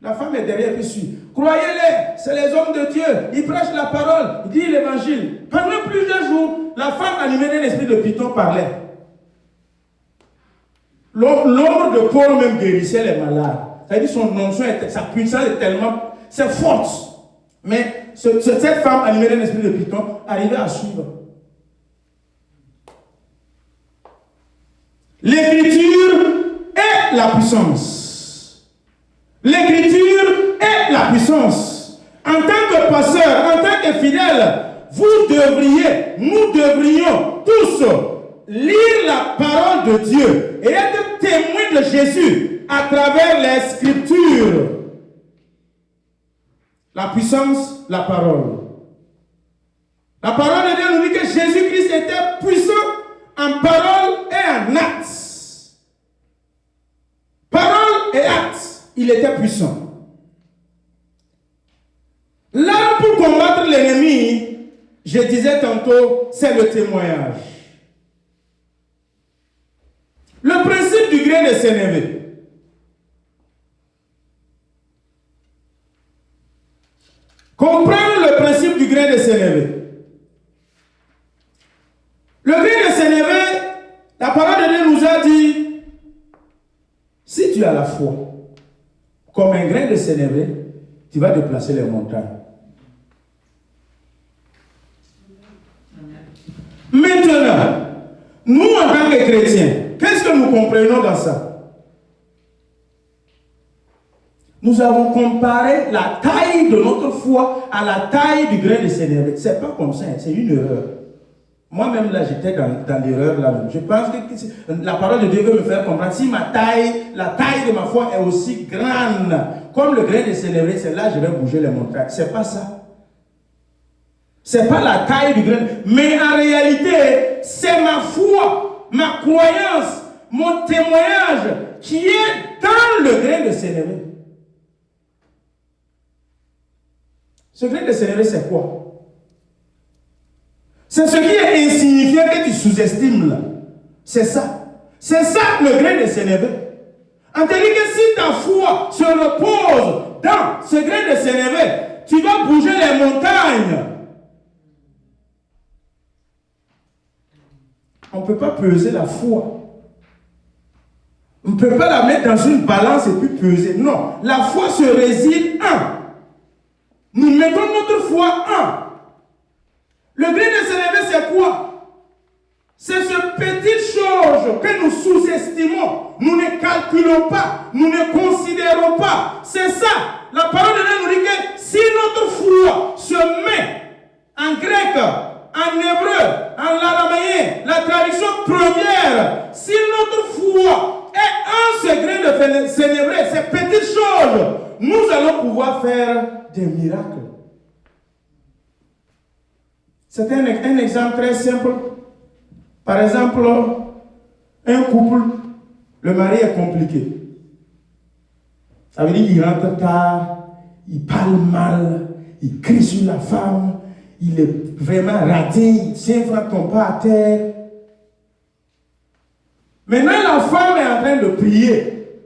la femme est derrière et suit. Croyez-les, c'est les hommes de Dieu. Ils prêchent la parole, ils disent l'évangile. Pendant plusieurs jours, la femme animée d'un esprit de python parlait. L'ombre de Paul même guérissait les malades. C'est-à-dire son onction, sa puissance est tellement... C'est forte. Mais cette femme animée d'un esprit de python arrivait à suivre. L'écriture est la puissance. L'écriture est la puissance. En tant que pasteur, en tant que fidèle, nous devrions tous lire la parole de Dieu et être témoins de Jésus à travers les Scriptures. La puissance, la parole. La parole de Dieu nous dit que Jésus-Christ était puissant en parole et en acte. Parole et acte, il était puissant. L'arme pour combattre l'ennemi, je disais tantôt, c'est le témoignage. Le principe du grain de sénévé. Comprendre le principe du grain de sénévé. Le grain de sénévé, la parole de Dieu nous a dit, si tu as la foi, comme un grain de sénévé, tu vas déplacer les montagnes. Maintenant, nous en tant que chrétiens, qu'est-ce que nous comprenons dans ça? Nous avons comparé la taille de notre foi à la taille du grain de sénévé. Ce n'est pas comme ça, c'est une erreur. Moi-même, là, j'étais dans l'erreur là-même. Je pense que la parole de Dieu veut me faire comprendre. Si la taille de ma foi est aussi grande, comme le grain de sénévé, c'est là que je vais bouger les montagnes. Ce n'est pas ça. Ce n'est pas la taille du grain. Mais en réalité, c'est ma foi, ma croyance, mon témoignage qui est dans le grain de sénévé. Ce grain de sénévé, c'est quoi? C'est ce qui est insignifiant que tu sous-estimes là. C'est ça. C'est ça le grain de sénévé. On te dit que si ta foi se repose dans ce grain de sénévé, tu vas bouger les montagnes. On ne peut pas peser la foi. On ne peut pas la mettre dans une balance et puis peser. Non, la foi se réside en. Nous mettons notre foi en. Le grain de sénévé, c'est quoi? C'est ce petite chose que nous sous-estimons. Nous ne calculons pas. Nous ne considérons pas. C'est ça. La parole de Dieu nous dit que si notre foi se met en grec, en hébreu, en araméen, la traduction première, si notre foi est en ce grain de sénévé, ces petites choses, nous allons pouvoir faire des miracles. C'est un exemple très simple. Par exemple, un couple, le mari est compliqué. Ça veut dire qu'il rentre tard, il parle mal, il crie sur la femme, il est vraiment raté, ses francs ne tombent pas à terre. Maintenant, la femme est en train de prier.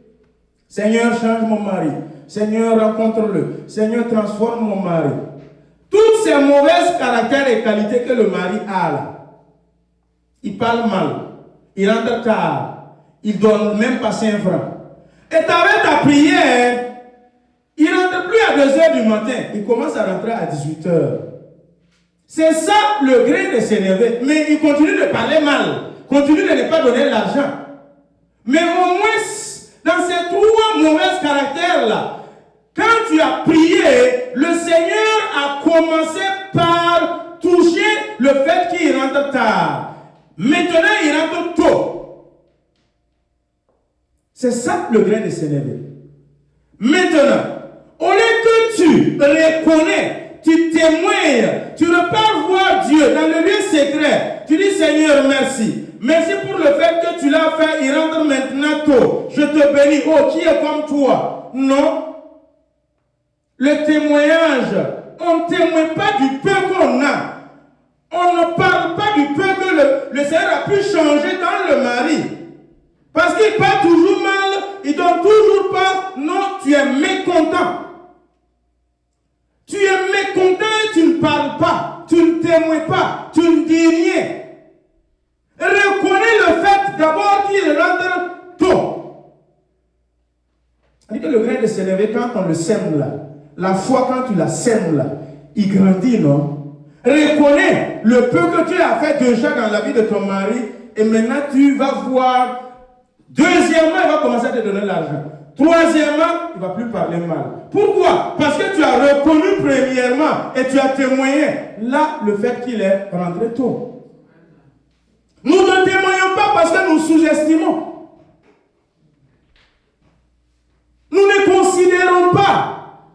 Seigneur, change mon mari. Seigneur, rencontre-le. Seigneur, transforme mon mari. Toute tous ces mauvais caractères et qualités que le mari a là. Il parle mal, il rentre tard, il ne donne même pas 5 francs. Et avec ta prière, il ne rentre plus à 2 heures du matin, il commence à rentrer à 18 heures. C'est ça le gré de s'énerver. Mais il continue de parler mal, continue de ne pas donner l'argent. Mais au moins, dans ces 3 mauvais caractères-là, quand tu as prié, le Seigneur a commencé par toucher le fait qu'il rentre tard. Maintenant, il rentre tôt. C'est ça le grain de s'énerver. Maintenant, au lieu que tu reconnais, tu témoignes, tu repars voir Dieu dans le lieu secret, tu dis Seigneur, merci. Merci pour le fait que tu l'as fait, il rentre maintenant tôt. Je te bénis. Oh, qui est comme toi? Non. Le témoignage, on ne témoigne pas du peu qu'on a. On ne parle pas du peu que le Seigneur a pu changer dans le mari. Parce qu'il parle toujours mal, il ne donne toujours pas. Non, tu es mécontent. Tu es mécontent et tu ne parles pas. Tu ne témoignes pas. Tu ne dis rien. Reconnais le fait d'abord qu'il rentre tôt. C'est-à-dire que le grain de s'élever, quand on le sème là, la foi, quand tu la sèmes là, il grandit, non? Reconnais le peu que tu as fait déjà dans la vie de ton mari et maintenant tu vas voir. Deuxièmement, il va commencer à te donner l'argent. Troisièmement, il ne va plus parler mal. Pourquoi? Parce que tu as reconnu premièrement et tu as témoigné là le fait qu'il est rentré tôt. Nous ne témoignons pas parce que nous sous-estimons. Nous ne considérons pas.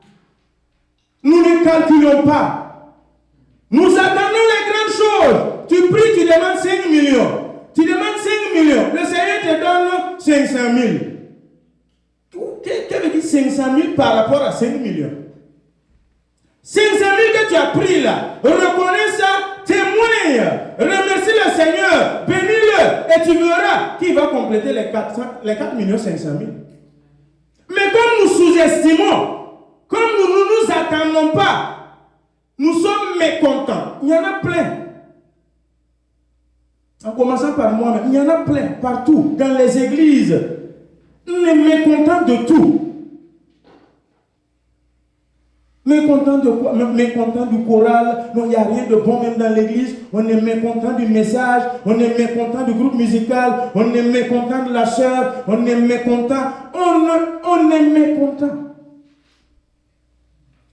Nous ne calculons pas. Nous attendons les grandes choses. Tu pries, tu demandes 5 millions. Tu demandes 5 millions. Le Seigneur te donne 500 000. Qu'est-ce que veut dire 500 000 par rapport à 5 millions? 500 000 que tu as pris là, reconnais ça, témoigne, remercie le Seigneur, bénis-le et tu verras qu'il va compléter les 4 millions 500 000. Mais comme nous sous-estimons, comme nous ne nous attendons pas, nous sommes mécontents. Il y en a plein. En commençant par moi-même, il y en a plein, partout, dans les églises. On est mécontents de tout. Mécontent de quoi? Mécontent du choral. Non, il n'y a rien de bon même dans l'église. On est mécontent du message. On est mécontent du groupe musical. On est mécontent de la sœur. On est mécontent. On est mécontent.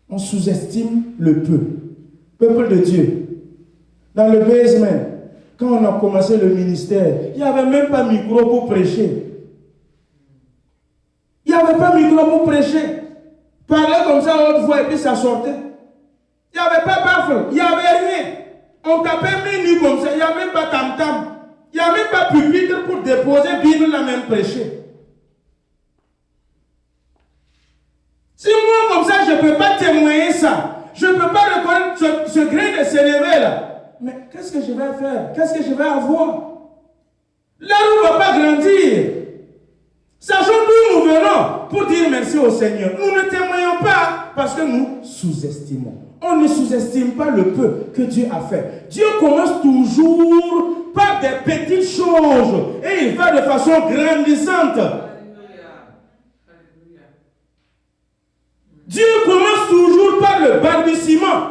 On sous-estime le peu. Peuple de Dieu. Dans le basement, quand on a commencé le ministère, il n'y avait même pas micro pour prêcher. Il n'y avait pas micro pour prêcher. Parlait comme ça à haute voix et puis ça sortait. Il n'y avait pas baffle, il n'y avait rien. On tapait minuit comme ça, il n'y avait même pas tam-tam. Il n'y avait même pas pupitre pour déposer Bible la même prêcher. Si moi comme ça, je ne peux pas témoigner ça, je ne peux pas reconnaître ce grain de s'élever là. Mais qu'est-ce que je vais faire? Qu'est-ce que je vais avoir? Là où on ne va pas grandir. Sachons d'où nous venons pour dire merci au Seigneur. Nous ne témoignons pas parce que nous sous-estimons. On ne sous-estime pas le peu que Dieu a fait. Dieu commence toujours par des petites choses et il va de façon grandissante. Dieu commence toujours par le balbutiement.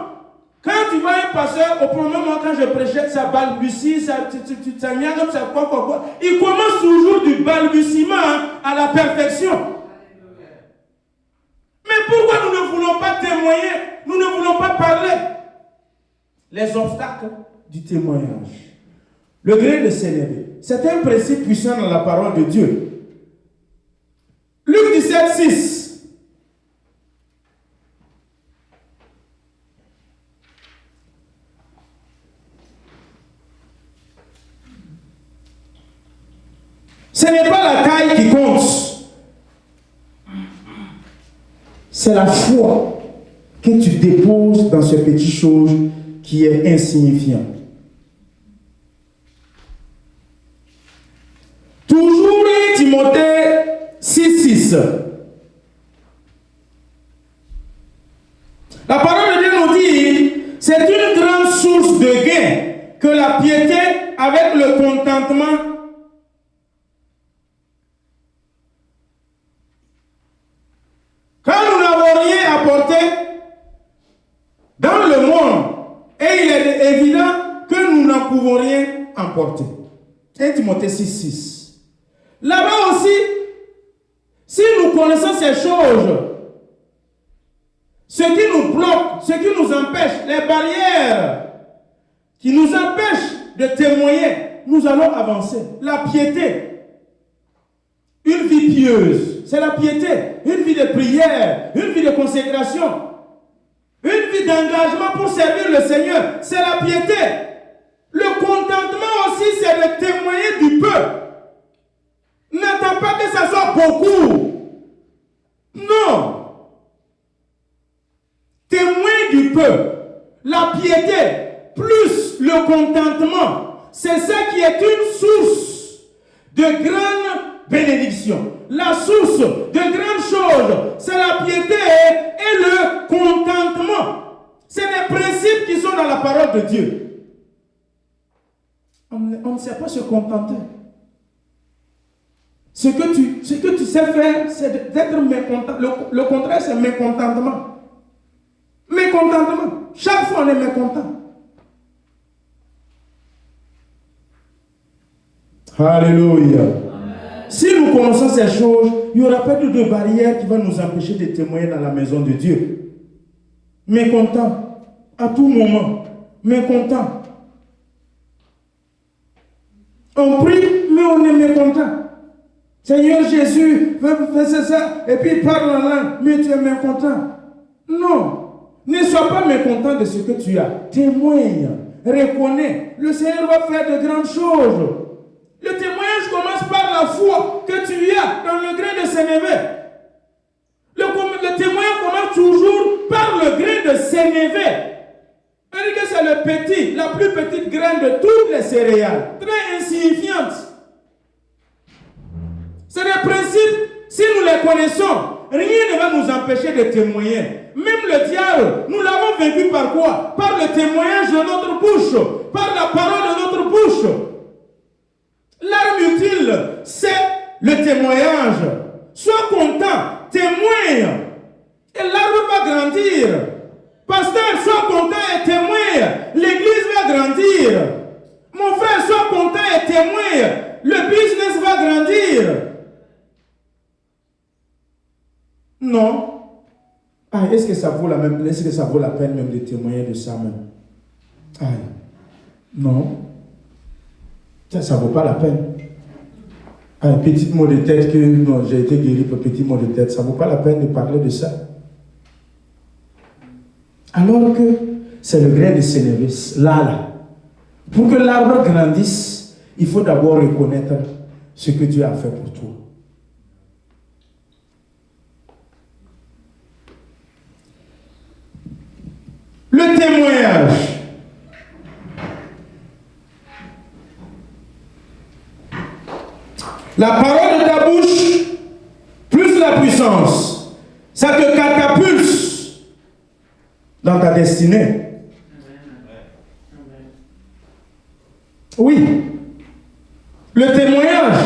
Quand tu vois un pasteur, au premier moment quand je prêchais, ça balbutie, ça comme ça, quoi. Il commence toujours du balbutiement à la perfection. Mais pourquoi nous ne voulons pas témoigner? Nous ne voulons pas parler. Les obstacles du témoignage. Le grain de s'élever. C'est un principe puissant dans la parole de Dieu. Luc 17, 6. Ce n'est pas la taille qui compte. C'est la foi que tu déposes dans ce petit chose qui est insignifiant. Toujours Timothée 6:6. La parole de Dieu nous dit, c'est avec le contentement. Quand nous n'avons rien apporté dans le monde, et il est évident que nous n'en pouvons rien emporter. 1 Timothée 6,6. Là-bas aussi, si nous connaissons ces choses, ce qui nous bloque, ce qui nous empêche, les barrières qui nous empêchent de témoigner, nous allons avancer. La piété. Une vie pieuse, c'est la piété. Une vie de prière, une vie de consécration, une vie d'engagement pour servir le Seigneur, c'est la piété. Le contentement aussi, c'est de témoigner du peu. N'attends pas que ça soit beaucoup. Non. Témoin du peu. La piété, plus le contentement, c'est ça qui est une source de grande bénédiction. La source de grandes choses, c'est la piété et le contentement. C'est les principes qui sont dans la parole de Dieu. On ne sait pas se contenter. Ce que tu sais faire, c'est d'être mécontent. Le contraire, c'est mécontentement. Mécontentement. Chaque fois, on est mécontent. Alléluia. Si nous connaissons ces choses, il n'y aura pas de barrière qui va nous empêcher de témoigner dans la maison de Dieu. Mécontent. À tout moment. Mécontent. On prie, mais on est mécontent. Seigneur Jésus, fais ça, et puis parle en langue, mais tu es mécontent. Non. Ne sois pas mécontent de ce que tu as. Témoigne, reconnais. Le Seigneur va faire de grandes choses. Le témoignage commence par la foi que tu as dans le grain de sénévé. Le témoignage commence toujours par le grain de sénévé. C'est-à-dire que c'est le petit, la plus petite graine de toutes les céréales. Très insignifiante. C'est des principes, si nous les connaissons, rien ne va nous empêcher de témoigner. Même le diable, nous l'avons vaincu par quoi? Par le témoignage de notre bouche, par la parole de notre bouche. L'arme utile, c'est le témoignage. Sois content, témoigne, et l'arbre va grandir. Pasteur, sois content et témoigne, l'église va grandir. Mon frère, sois content et témoigne, le business va grandir. Non. Ah, est-ce que ça vaut la peine même de témoigner de ça même? Ah, non. Ça ne vaut pas la peine. Un petit mot de tête que non, j'ai été guéri pour petit mot de tête, ça ne vaut pas la peine de parler de ça. Alors que c'est le grain de sénévé, là. Pour que l'arbre grandisse, il faut d'abord reconnaître ce que Dieu a fait pour toi. Le témoignage. La parole de ta bouche, plus la puissance, ça te catapulte dans ta destinée. Oui. Le témoignage,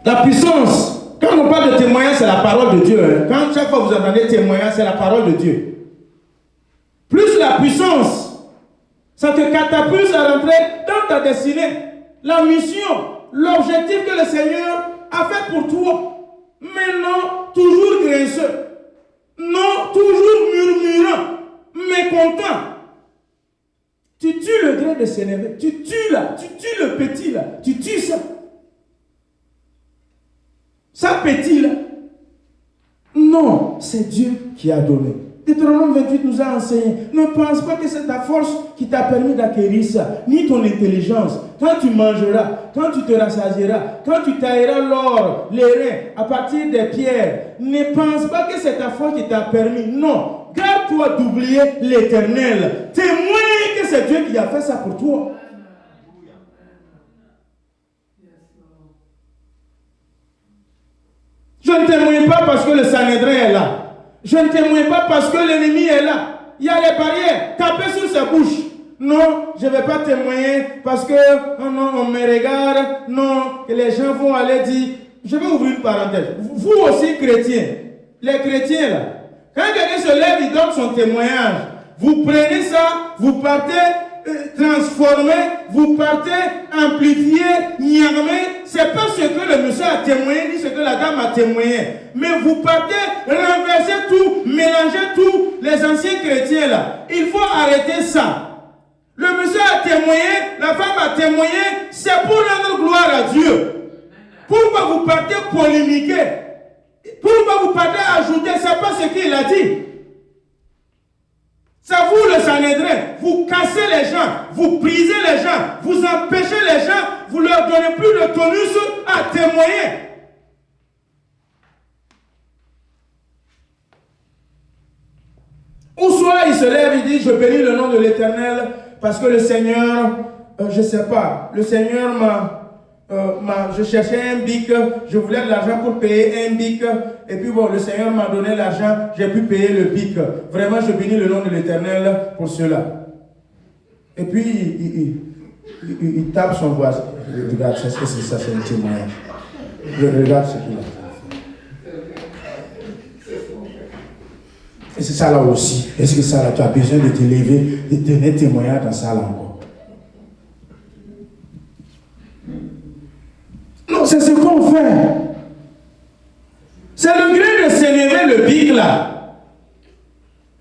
la puissance. Quand on parle de témoignage, c'est la parole de Dieu. Quand chaque fois vous entendez témoignage, c'est la parole de Dieu. Plus la puissance, ça te catapulte à rentrer dans ta destinée. La mission, l'objectif que le Seigneur a fait pour toi. Mais non, toujours graisseux. Non, toujours murmurant, mécontent. Tu tues le grain de sénévé. Tu tues là, tu tues le petit là. Tu tues ça. Ça petit là. Non, c'est Dieu qui a donné. Deutéronome 28 nous a enseigné. Ne pense pas que c'est ta force qui t'a permis d'acquérir ça, ni ton intelligence. Quand tu mangeras, quand tu te rassasieras, quand tu tailleras l'or, les reins, à partir des pierres, ne pense pas que c'est ta force qui t'a permis. Non. Garde-toi d'oublier l'Éternel. Témoigne que c'est Dieu qui a fait ça pour toi. Je ne témoigne pas parce que le Sanhédrin est là. Je ne témoigne pas parce que l'ennemi est là. Il y a les barrières. Tapez sur sa bouche. Non, je ne vais pas témoigner parce que oh non, on me regarde. Non, que les gens vont aller dire. Je vais ouvrir une parenthèse. Vous aussi, chrétiens, les chrétiens là, quand quelqu'un se lève, il donne son témoignage. Vous prenez ça, vous partez transformer, vous partez amplifier, niamer. C'est pas ce que le monsieur a témoigné, ni ce que la dame a témoigné. Mais vous partez renverser tout, mélanger tout. Les anciens chrétiens là, il faut arrêter ça. Le monsieur a témoigné, la femme a témoigné, c'est pour rendre gloire à Dieu. Pourquoi vous partez polémiquer? Pourquoi vous partez ajouter? C'est pas ce qu'il a dit. C'est vous le Sanhédrin. Vous cassez les gens, vous brisez les gens, vous empêchez les gens, vous leur donnez plus de tonus à témoigner. Ou soit il se lève, il dit, je bénis le nom de l'Éternel parce que le Seigneur, je ne sais pas, le Seigneur je cherchais un bic, je voulais de l'argent pour payer un bic, et puis bon, le Seigneur m'a donné l'argent, j'ai pu payer le bic. Vraiment, je bénis le nom de l'Éternel pour cela. Et puis, il tape son voisin. Regarde, c'est ça, c'est un témoignage. Regarde ce qu'il a fait. Et c'est ça là aussi. Est-ce que ça là, tu as besoin de te lever, de tenir témoignage dans ça là encore? Non, c'est ce qu'on fait. C'est le grain de s'élever le bic là.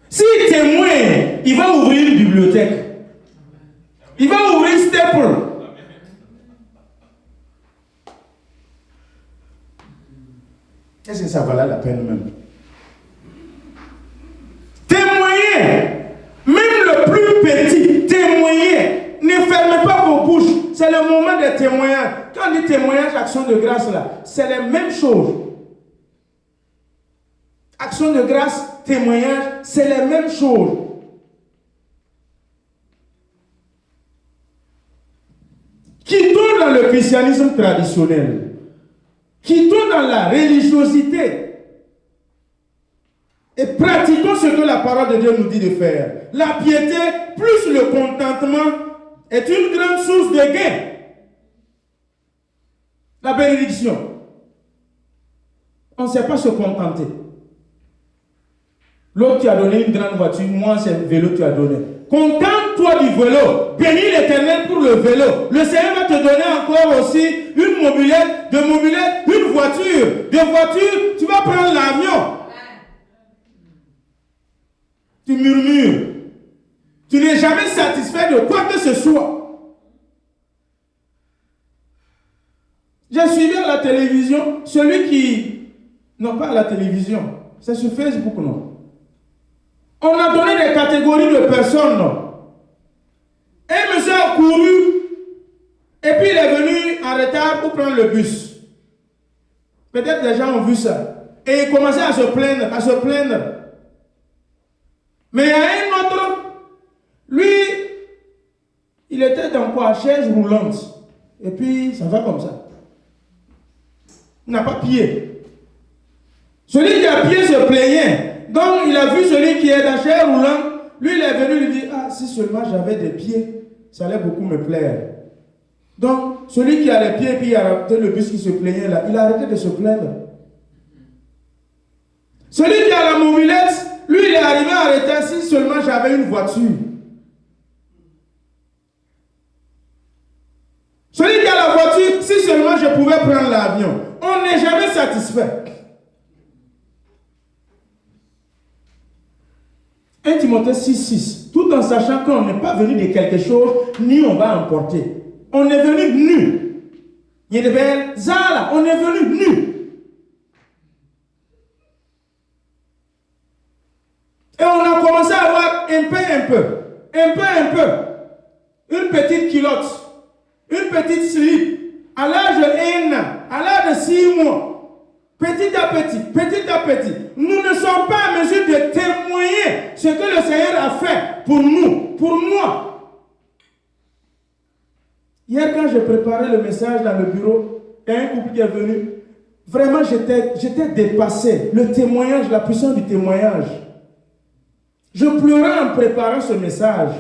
S'il témoigne, il va ouvrir une bibliothèque. Il va ouvrir Staple. Est-ce que ça valait la peine même? Témoignez. Même le plus petit, témoignez. Ne fermez pas vos bouches. C'est le moment des témoignages. Quand on dit témoignage, action de grâce là, c'est la même chose. Action de grâce, témoignage, c'est la même chose. Quittons dans le christianisme traditionnel. Quittons dans la religiosité. Et pratiquons ce que la parole de Dieu nous dit de faire. La piété plus le contentement est une grande source de gain. La bénédiction. On ne sait pas se contenter. L'autre qui a donné une grande voiture, moi c'est le vélo que tu as donné. Contente-toi du vélo. Bénis l'Éternel pour le vélo. Le Seigneur va te donner encore aussi une mobilette, une voiture. De voiture, tu vas prendre l'avion. Tu murmures. Tu n'es jamais satisfait de quoi que ce soit. J'ai suivi à la télévision celui qui... Non, pas à la télévision. C'est sur Facebook, non. On a donné des catégories de personnes, non. Un monsieur a couru et puis il est venu en retard pour prendre le bus. Peut-être les gens ont vu ça. Et il commençait à se plaindre, Mais il y a un autre, lui, il était dans quoi? Chaise roulante. Et puis ça va comme ça. Il n'a pas pied. Celui qui a pied se plaignait. Donc il a vu celui qui est dans chaise roulante. Lui, il est venu lui dire, ah, si seulement j'avais des pieds, ça allait beaucoup me plaire. Donc, celui qui a les pieds, puis il a arrêté le bus qui se plaignait là, il a arrêté de se plaindre. Celui qui a la mobilette, lui, il est arrivé à arrêter si seulement j'avais une voiture. Celui qui a la voiture, si seulement je pouvais prendre l'avion. On n'est jamais satisfait. 1 Timothée 6,6. Tout en sachant qu'on n'est pas venu de quelque chose, ni on va emporter. On est venu nu. Il y a des belles zala, on est venu nu. Et on a commencé à avoir un peu. Une petite culotte, une petite slip, à l'âge de 1 an, à l'âge de 6 mois. Petit à petit, nous ne sommes pas en mesure de témoigner ce que le Seigneur a fait pour nous, pour moi. Hier, quand j'ai préparé le message dans le bureau, il y a un couple qui est venu. Vraiment, j'étais dépassé. Le témoignage, la puissance du témoignage. Je pleurais en préparant ce message.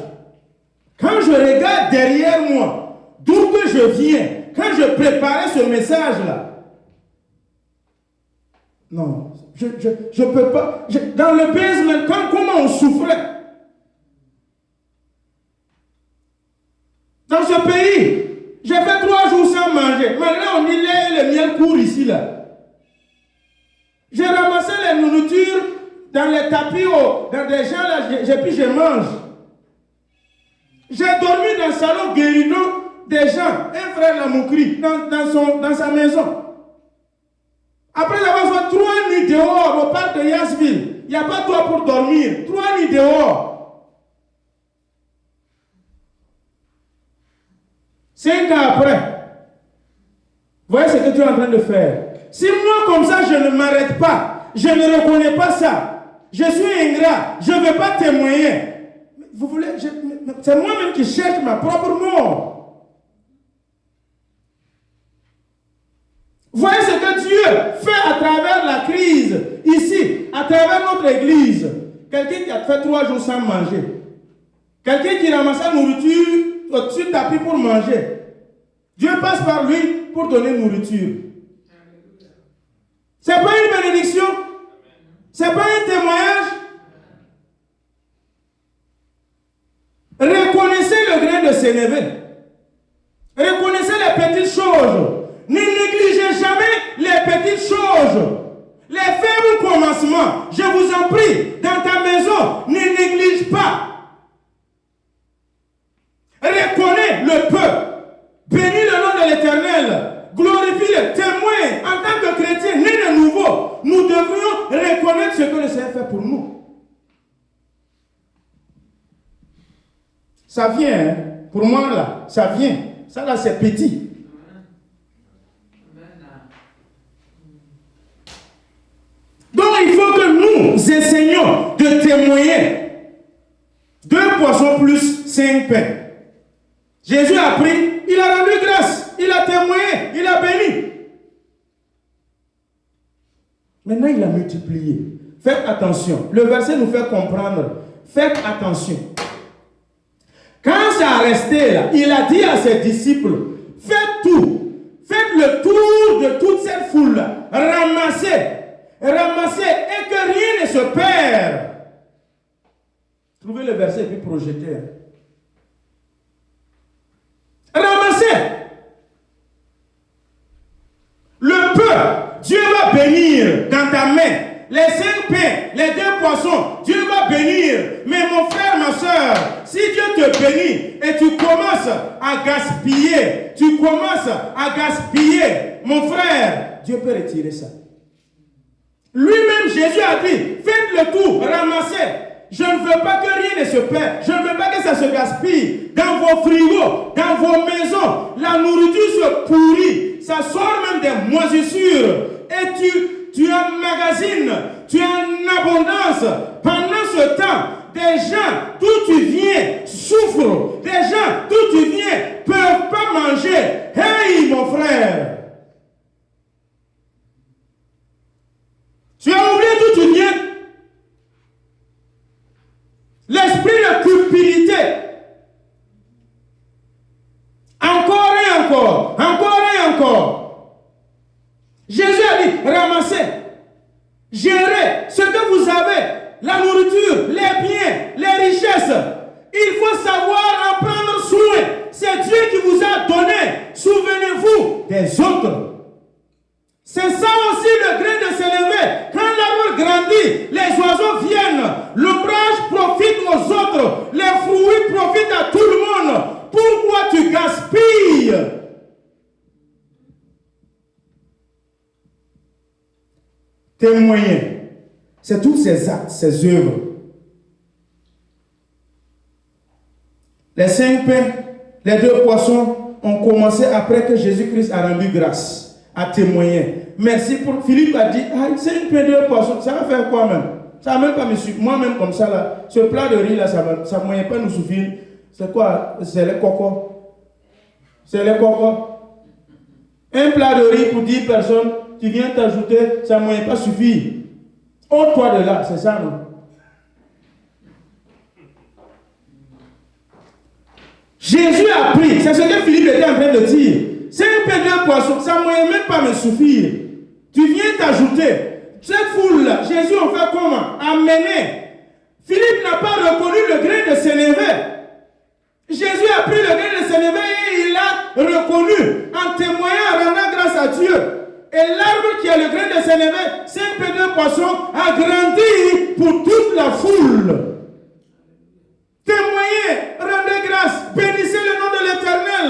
Quand je regarde derrière moi, d'où que je viens, quand je préparais ce message-là, non, je ne peux pas. Dans le basement, comment on souffrait. Dans ce pays, j'ai fait 3 jours sans manger. Maintenant, on dit le miel court ici, là. J'ai ramassé les nourritures dans les tapis, dans des gens, là, puis je mange. J'ai dormi dans le salon guéridon des gens, un frère Lamoukri, dans sa maison. Après avoir fait 3 nuits dehors au parc de Yasville, il n'y a pas de toit pour dormir. 3 nuits dehors. 5 ans après, voyez ce que tu es en train de faire. Si moi comme ça je ne m'arrête pas, je ne reconnais pas ça, je suis ingrat, je ne veux pas témoigner. Vous voulez, c'est moi-même qui cherche ma propre mort. Voyez ce que Dieu fait à travers la crise, ici, à travers notre église. Quelqu'un qui a fait 3 jours sans manger. Quelqu'un qui ramasse la nourriture au-dessus du tapis pour manger. Dieu passe par lui pour donner nourriture. Ce n'est pas une bénédiction. Ce n'est pas un témoignage. Reconnaissez le grain de Sénévé. Reconnaissez les petites choses. Ne négligez jamais les petites choses. Les faibles commencements. Je vous en prie, dans ta maison, ne néglige pas. Reconnais le peu. Bénis le nom de l'Éternel. Glorifie-le. Témoin. En tant que chrétien, né de nouveau, nous devrions reconnaître ce que le Seigneur fait pour nous. Ça vient, hein? Pour moi là, ça vient. Ça là, c'est petit. Donc il faut que nous essayions de témoigner. 2 poissons plus 5 pains. Jésus a pris, il a rendu grâce, il a témoigné, il a béni. Maintenant il a multiplié. Faites attention. Le verset nous fait comprendre. Faites attention. Quand ça a resté là, il a dit à ses disciples, faites tout. Faites le tour de toute cette foule-là. Ramassez. Ramassez et que rien ne se perd. Trouvez le verset et puis projetez. Ramassez. Le peu, Dieu va bénir dans ta main. Les 5 pains, les 2 poissons, Dieu va bénir. Mais mon frère, ma soeur, si Dieu te bénit et tu commences à gaspiller, mon frère, Dieu peut retirer ça. Lui-même, Jésus a dit, faites le tout, ramassez. Je ne veux pas que rien ne se perde. Je ne veux pas que ça se gaspille. Dans vos frigos, dans vos maisons, la nourriture se pourrit. Ça sort même des moisissures. Et tu emmagasines, tu es en abondance. Pendant ce temps, des gens, d'où tu viens, souffrent. Des gens, d'où tu viens, ne peuvent pas manger. Hey, mon frère! Tu as oublié d'où tu viens. L'esprit de cupidité. Encore et encore. Encore et encore. Jésus a dit, ramassez. Gérez ce que vous avez. La nourriture, les biens, les richesses. Il faut savoir en prendre soin. C'est Dieu qui vous a donné. Souvenez-vous des autres. C'est ça aussi le grain de s'élever. Quand l'arbre grandit, les oiseaux viennent. L'ombrage profite aux autres. Les fruits profitent à tout le monde. Pourquoi tu gaspilles? Témoigner. C'est tous ces actes, ces œuvres. Les 5 pains, les 2 poissons ont commencé après que Jésus-Christ a rendu grâce. À témoigner. Merci pour... Philippe a dit, ah, 5 pains, 2 poissons, ça va faire quoi même? Ça va même pas me suffire. Moi-même comme ça là, ce plat de riz là, ça ne moyen pas nous suffire. C'est quoi? C'est les cocos. C'est les cocos. Un plat de riz pour 10 personnes, tu viens t'ajouter, ça ne moyen pas suffire. Ôte-toi de là, c'est ça non? Jésus a pris, c'est ce que Philippe était en train de dire. C'est un peu de poisson, ça ne moyen même pas me suffire. Tu viens t'ajouter. Cette foule-là, Jésus en fait comment? Amener. Philippe n'a pas reconnu le grain de sénévé. Jésus a pris le grain de sénévé et il l'a reconnu en témoignant, en rendant grâce à Dieu. Et l'arbre qui a le grain de sénévé, c'est un peu de poisson, a grandi pour toute la foule. Témoignez, rendez grâce, bénissez le nom de l'Éternel.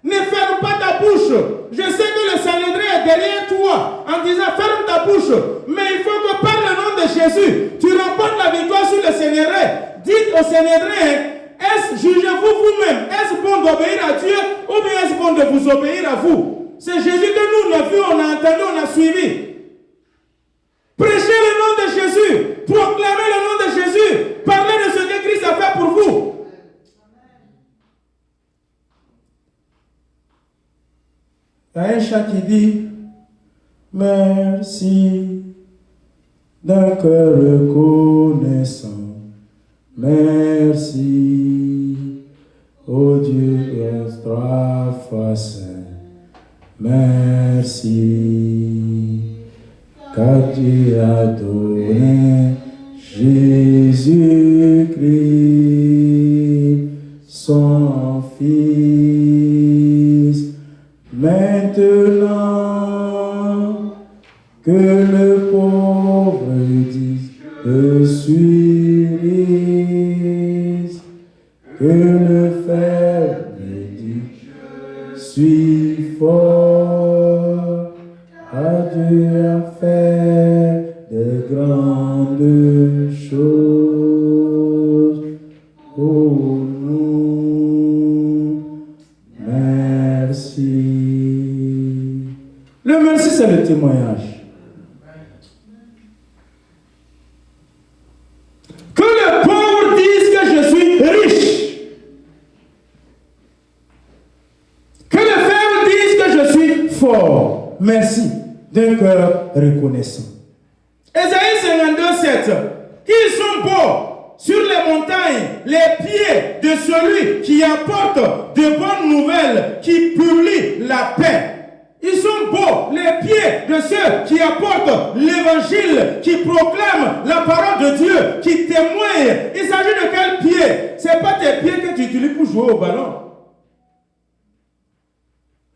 Ne ferme pas ta bouche. Je sais que le Sanhédrin est derrière toi en disant ferme ta bouche. Mais il faut que par le nom de Jésus, tu remportes la victoire sur le Sanhédrin. Dites au Sanhédrin, jugez-vous vous-même. Est-ce bon d'obéir à Dieu ou bien est-ce bon de vous obéir à vous? C'est Jésus que nous avons vu, on a entendu, on a suivi. Prêchez le nom de Jésus. Proclamez le nom de Jésus. Parlez de ce que Christ a fait pour vous. Il y a un chant qui dit merci d'un cœur reconnaissant. Merci, ô Dieu trois fois saint. Merci, car Dieu a donné Jésus-Christ, son Fils. Maintenant que le pauvre dise je suis riche, que le faible dit je suis fort, car Dieu a fait de grandes choses pour nous. Merci. Le merci, c'est le témoignage. Que le pauvre dise que je suis riche. Que le faible dise que je suis fort. Merci d'un cœur reconnaissant. Ésaïe 52:7. Qu'ils sont beaux sur les montagnes, les pieds de celui qui apporte de bonnes nouvelles, qui publie la paix. Ils sont beaux, les pieds de ceux qui apportent l'évangile, qui proclament la parole de Dieu, qui témoignent. Il s'agit de quel pied? Ce n'est pas tes pieds que tu utilises pour jouer au ballon.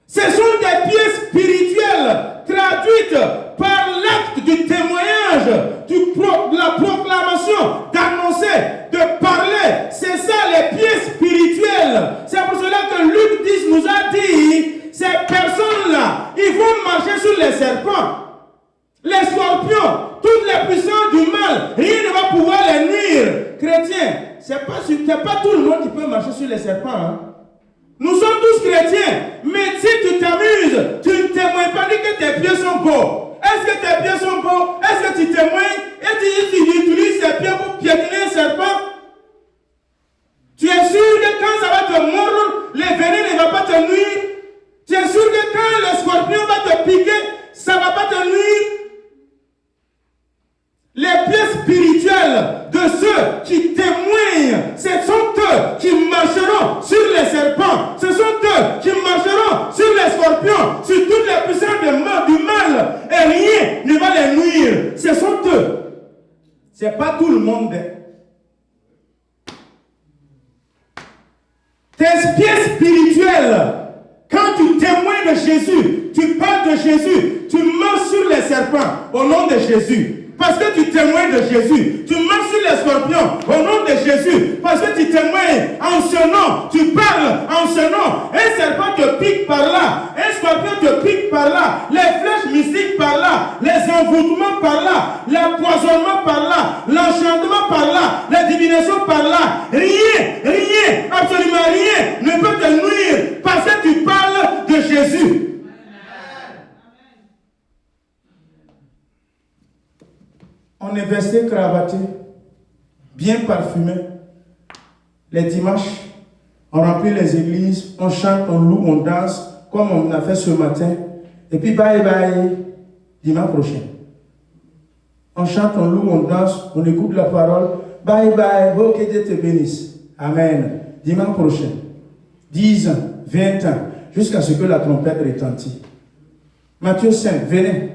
Ce sont des pieds spirituels traduites par l'acte du témoignage, de la proclamation, d'annoncer, de parler. C'est ça les pieds spirituels. C'est pour cela que Luc 10 nous a dit, ces personnes-là, ils vont marcher sur les serpents, les scorpions, toutes les puissances du mal. Rien ne va pouvoir les nuire. Chrétiens, ce n'est pas tout le monde qui peut marcher sur les serpents. Hein? Nous sommes tous chrétiens, mais si tu t'amuses, tu ne témoignes pas, dis que tes pieds sont beaux. Est-ce que tes pieds sont beaux? Est-ce que tu témoignes et tu utilises tes pieds pour piétiner un serpent? Tu es sûr que quand ça va te mordre, le venin ne va pas te nuire? Tu es sûr que quand le scorpion va te piquer, ça ne va pas te nuire? Les pieds spirituels de ceux qui témoignent, ce sont eux qui marcheront sur les serpents, ce sont eux qui marcheront sur les scorpions, sur toutes les puissances du mal, et rien ne va les nuire. Ce sont eux. Ce n'est pas tout le monde. Tes pieds spirituels, quand tu témoignes de Jésus, tu parles de Jésus, tu marches sur les serpents au nom de Jésus. Parce que tu témoignes de Jésus. Tu marches sur les scorpions au nom de Jésus. Parce que tu témoignes en ce nom. Tu parles en ce nom. Un serpent te pique par là. Un scorpion te pique par là. Les flèches mystiques par là. Les envoûtements par là. L'empoisonnement par là. L'enchantement par là. La divination par là. Rien, absolument rien ne peut te nuire. Parce que tu parles de Jésus. On est vesté, cravaté, bien parfumé. Les dimanches, on remplit les églises, on chante, on loue, on danse, comme on a fait ce matin. Et puis bye bye, dimanche prochain. On chante, on loue, on danse, on écoute la parole. Bye bye, oh, que Dieu te bénisse. Amen. Dimanche prochain. 10 ans, 20 ans, jusqu'à ce que la trompette retentit. Matthieu 5, venez.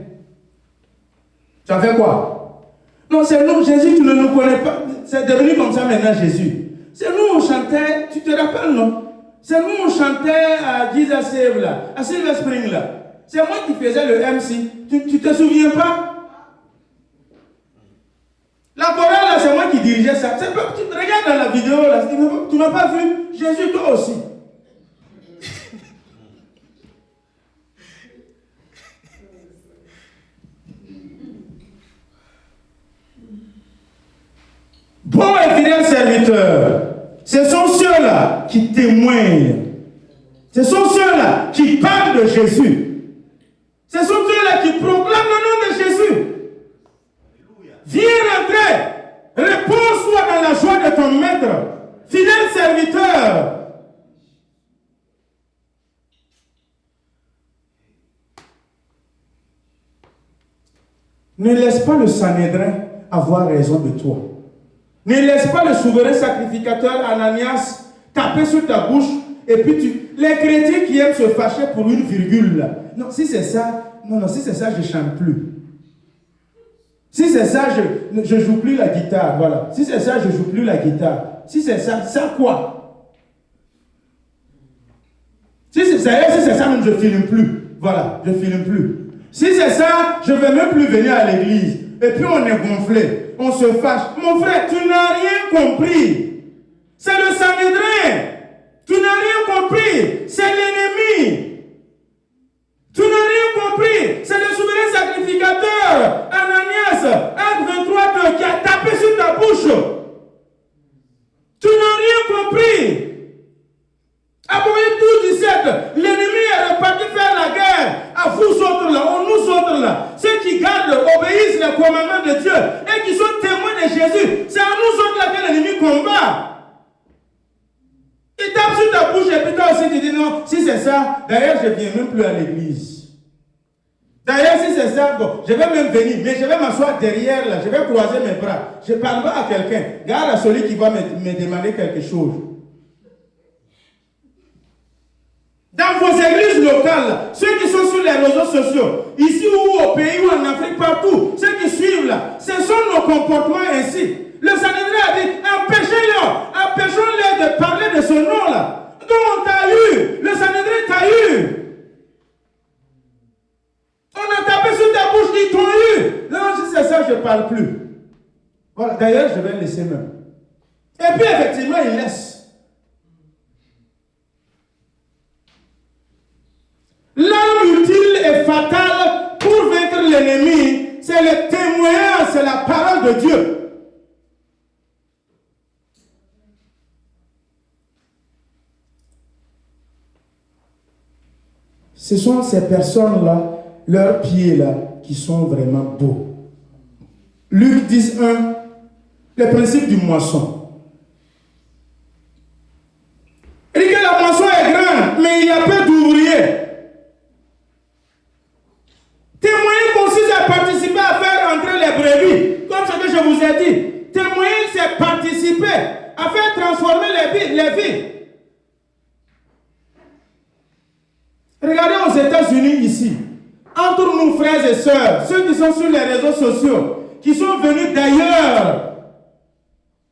Tu as fait quoi? Non, c'est nous, Jésus, tu ne nous connais pas. C'est devenu comme ça maintenant, Jésus. C'est nous, on chantait, tu te rappelles, non? C'est nous, on chantait à Jesus Save là, à Silver Spring là. C'est moi qui faisais le MC. Tu te souviens pas? La chorale là, c'est moi qui dirigeais ça. Tu regardes dans la vidéo là, tu n'as pas vu Jésus, toi aussi. Bon et fidèle serviteur, ce sont ceux-là qui témoignent. Ce sont ceux-là qui parlent de Jésus. Ce sont ceux-là qui proclament le nom de Jésus. Viens rentrer. Repose-toi dans la joie de ton maître. Fidèle serviteur. Ne laisse pas le Sanhédrin avoir raison de toi. Ne laisse pas le souverain sacrificateur Ananias taper sur ta bouche et puis les chrétiens qui aiment se fâcher pour une virgule là. Non, si c'est ça, si c'est ça, je ne chante plus. Si c'est ça, je ne joue plus la guitare, voilà. Si c'est ça, je ne joue plus la guitare. Si c'est ça, ça quoi? Si c'est ça, même je ne filme plus. Voilà, je ne filme plus. Si c'est ça, je ne vais même plus venir à l'église. Et puis on est gonflé, on se fâche. Mon frère, tu n'as rien compris. C'est le Sanhédrin. Tu n'as rien compris. C'est l'ennemi. Tu n'as rien compris. C'est le souverain sacrificateur, Ananias, Acte 23, 2, qui a tapé sur ta bouche. Tu n'as rien compris. Apocalypse 17, l'ennemi est reparti faire la guerre à vous autres là, à nous autres là. Ceux qui gardent, obéissent les commandements de Dieu et qui sont témoins de Jésus. C'est à nous autres là que l'ennemi combat. Il tape sur ta bouche et puis toi aussi tu dis non, si c'est ça, d'ailleurs je ne viens même plus à l'église. D'ailleurs si c'est ça, bon, je vais même venir, mais je vais m'asseoir derrière là, je vais croiser mes bras. Je ne parle pas à quelqu'un, regarde à celui qui va me demander quelque chose. Dans vos églises locales, ceux qui sont sur les réseaux sociaux, ici ou au pays ou en Afrique, partout, ceux qui suivent là, ce sont nos comportements ainsi. Le Sanhédrin a dit, empêchons-les de parler de ce nom-là. Donc on t'a eu, le Sanhédrin t'a eu. On a tapé sur ta bouche, ils t'ont eu. Non, si c'est ça, je ne parle plus. Voilà, d'ailleurs, je vais le laisser même. Et puis effectivement, il laisse. L'arme utile et fatale pour vaincre l'ennemi, c'est le témoignage, c'est la parole de Dieu. Ce sont ces personnes-là, leurs pieds-là, qui sont vraiment beaux. Luc 10:1, le principe du moisson. Il dit que la moisson est grande, mais il y a peu d'ouvriers. Témoigner consiste à participer à faire entrer les brebis, comme ce que je vous ai dit. Témoigner, c'est participer à faire transformer les vies. Regardez aux États-Unis ici, entre nous frères et sœurs, ceux qui sont sur les réseaux sociaux, qui sont venus d'ailleurs,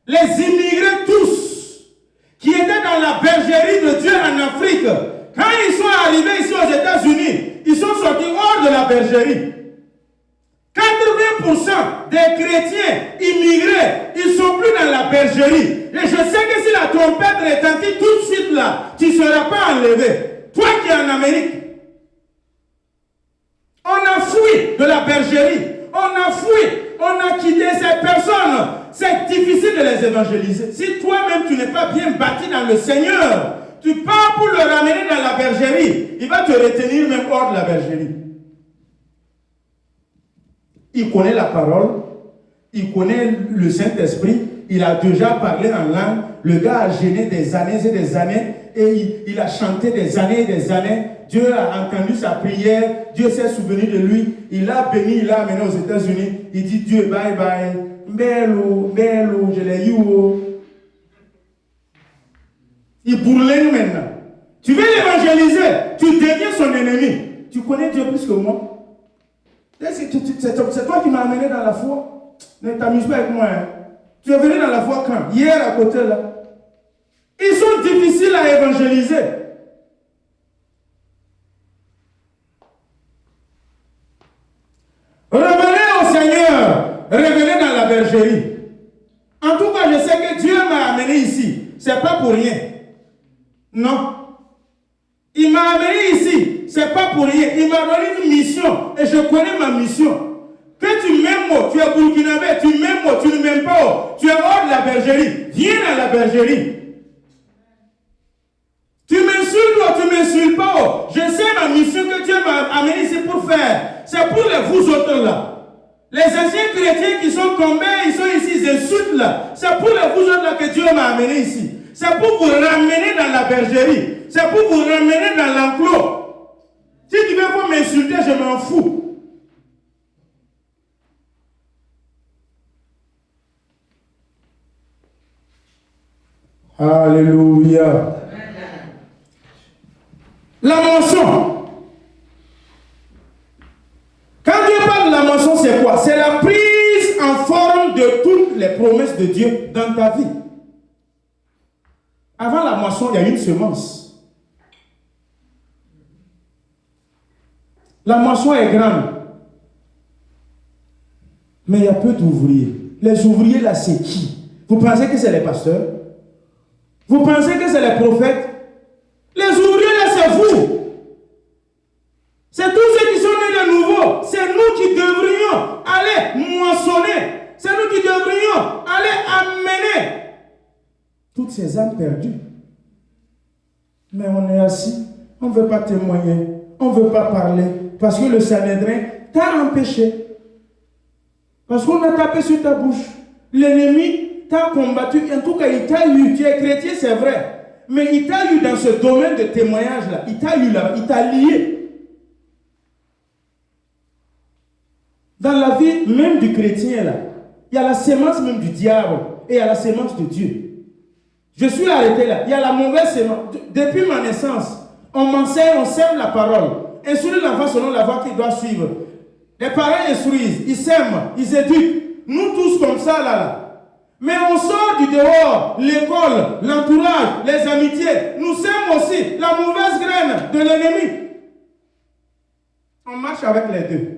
les immigrés tous, qui étaient dans la bergerie de Dieu en Afrique, quand ils sont arrivés ici aux États-Unis, ils sont sortis hors de la bergerie. 80% des chrétiens immigrés, ils ne sont plus dans la bergerie. Et je sais que si la trompette retentit tout de suite là, tu ne seras pas enlevé. Toi qui es en Amérique, on a fui de la bergerie. On a fui, on a quitté ces personnes. C'est difficile de les évangéliser. Si toi-même tu n'es pas bien bâti dans le Seigneur, tu pars pour le ramener dans la bergerie, il va te retenir même hors de la bergerie. Il connaît la parole, il connaît le Saint-Esprit, il a déjà parlé en langue, le gars a gêné des années et des années, et il a chanté des années et des années. Dieu a entendu sa prière, Dieu s'est souvenu de lui, il l'a béni, il l'a amené aux États-Unis, il dit Dieu bye bye, mbelou, je l'ai eu. Il bourlait maintenant. Tu veux l'évangéliser, tu deviens son ennemi. Tu connais Dieu plus que moi. C'est toi qui m'as amené dans la foi. Ne t'amuse pas avec moi. Hein. Tu es venu dans la foi quand? Hier à côté là. Ils sont difficiles à évangéliser. Revenez au Seigneur. Revenez dans la bergerie. En tout cas, je sais que Dieu m'a amené ici. C'est pas pour rien. Non. Il m'a amené ici. C'est pas pour rien. Il m'a donné une mission. Et je connais ma mission. Que tu m'aimes, tu es burkinabé, tu m'aimes, tu ne m'aimes pas, tu es hors de la bergerie. Viens à la bergerie. Tu m'insultes ou tu ne m'insultes pas. Je sais ma mission que Dieu m'a amené ici pour faire. C'est pour les vous autres là. Les anciens chrétiens qui sont tombés, ils sont ici, ils insultent là. C'est pour les vous autres là que Dieu m'a amené ici. C'est pour vous ramener dans la bergerie. C'est pour vous ramener dans l'enclos. Si tu veux pas m'insulter, je m'en fous. Alléluia. La moisson. Quand Dieu parle de la moisson, c'est quoi? C'est la prise en forme de toutes les promesses de Dieu dans ta vie. Avant la moisson, il y a une semence. La moisson est grande. Mais il y a peu d'ouvriers. Les ouvriers là, c'est qui? Vous pensez que c'est les pasteurs? Vous pensez que c'est les prophètes? Les ouvriers là, c'est vous. C'est tous ceux qui sont nés de nouveau. C'est nous qui devrions aller moissonner. C'est nous qui devrions aller amener toutes ces âmes perdues. Mais on est assis, on ne veut pas témoigner, on ne veut pas parler, parce que le Sanhédrin t'a empêché. Parce qu'on a tapé sur ta bouche. L'ennemi t'a combattu, en tout cas il t'a eu. Tu es chrétien, c'est vrai. Mais il t'a eu dans ce domaine de témoignage-là. Il t'a eu là, il t'a lié. Dans la vie même du chrétien, là, il y a la sémence même du diable et il y a la sémence de Dieu. Je suis arrêté là. Il y a la mauvaise sémence. Depuis ma naissance, on m'enseigne, on sème la parole. Instruire l'enfant selon la voie qu'il doit suivre. Les parents instruisent, ils sèment, ils éduquent. Nous tous comme ça, là. Mais on sort du dehors, l'école, l'entourage, les amitiés. Nous sèmes aussi la mauvaise graine de l'ennemi. On marche avec les deux.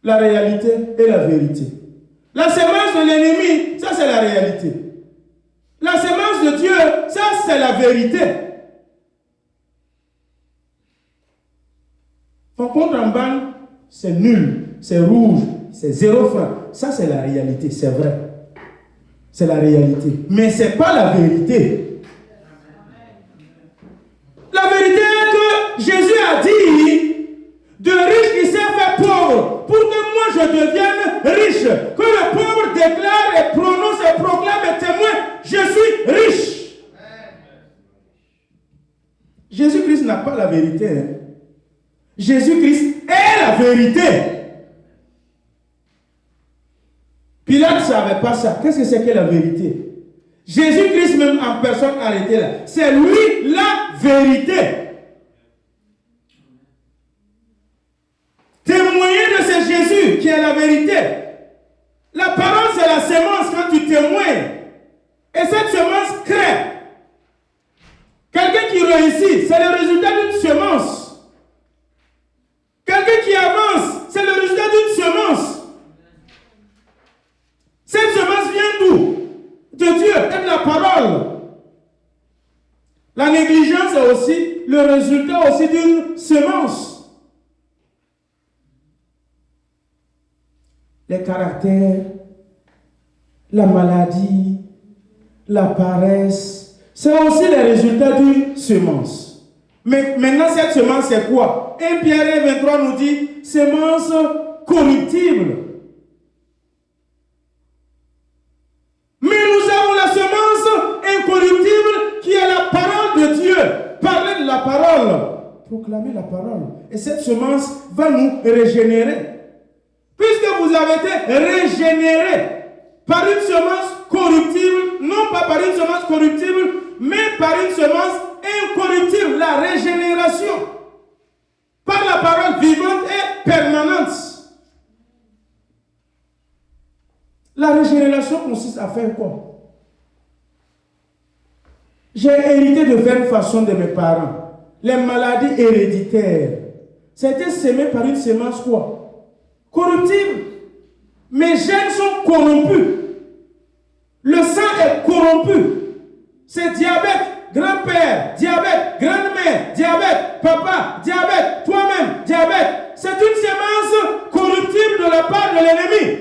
La réalité et la vérité. La sémence de l'ennemi, ça c'est la réalité. La sémence de Dieu, ça c'est la vérité. Ton compte en banque, c'est nul, c'est rouge, c'est 0 francs. Ça c'est la réalité, c'est vrai. C'est la réalité. Mais ce n'est pas la vérité. La vérité est que Jésus a dit, de riche qui s'est fait pauvre, pour que moi je devienne riche. Que le pauvre déclare et prononce et proclame et témoigne, je suis riche. Jésus-Christ n'a pas la vérité. Hein. Jésus-Christ est la vérité. Pilate ne savait pas ça. Qu'est-ce que c'est que la vérité? Jésus-Christ même en personne arrêté là. C'est lui la vérité. Témoigner de ce Jésus qui est la vérité. La parole c'est la semence quand tu témoignes. Et cette semence crée. Quelqu'un qui réussit, c'est le résultat d'une semence. Quelqu'un qui avance, c'est le résultat d'une semence. Cette semence vient d'où? De Dieu et de la parole. La négligence est aussi le résultat aussi d'une semence. Les caractères, la maladie, la paresse, c'est aussi les résultats d'une semence. Mais maintenant, cette semence, c'est quoi? 1 Pierre 23 nous dit, semence corruptible. Mais nous avons la semence incorruptible qui est la parole de Dieu. Parler de la parole, proclamer la parole. Et cette semence va nous régénérer. Puisque vous avez été régénérés par une semence corruptible, non pas par une semence corruptible, mais par une semence la régénération par la parole vivante et permanente. La régénération consiste à faire quoi? J'ai hérité de vaines façons de mes parents. Les maladies héréditaires. C'était semé par une semence quoi? Corruptible. Mes gènes sont corrompus. Le sang est corrompu. C'est diabète, grand-père, diabète, grand-mère, diabète, papa, diabète, toi-même, diabète. C'est une semence corruptible de la part de l'ennemi.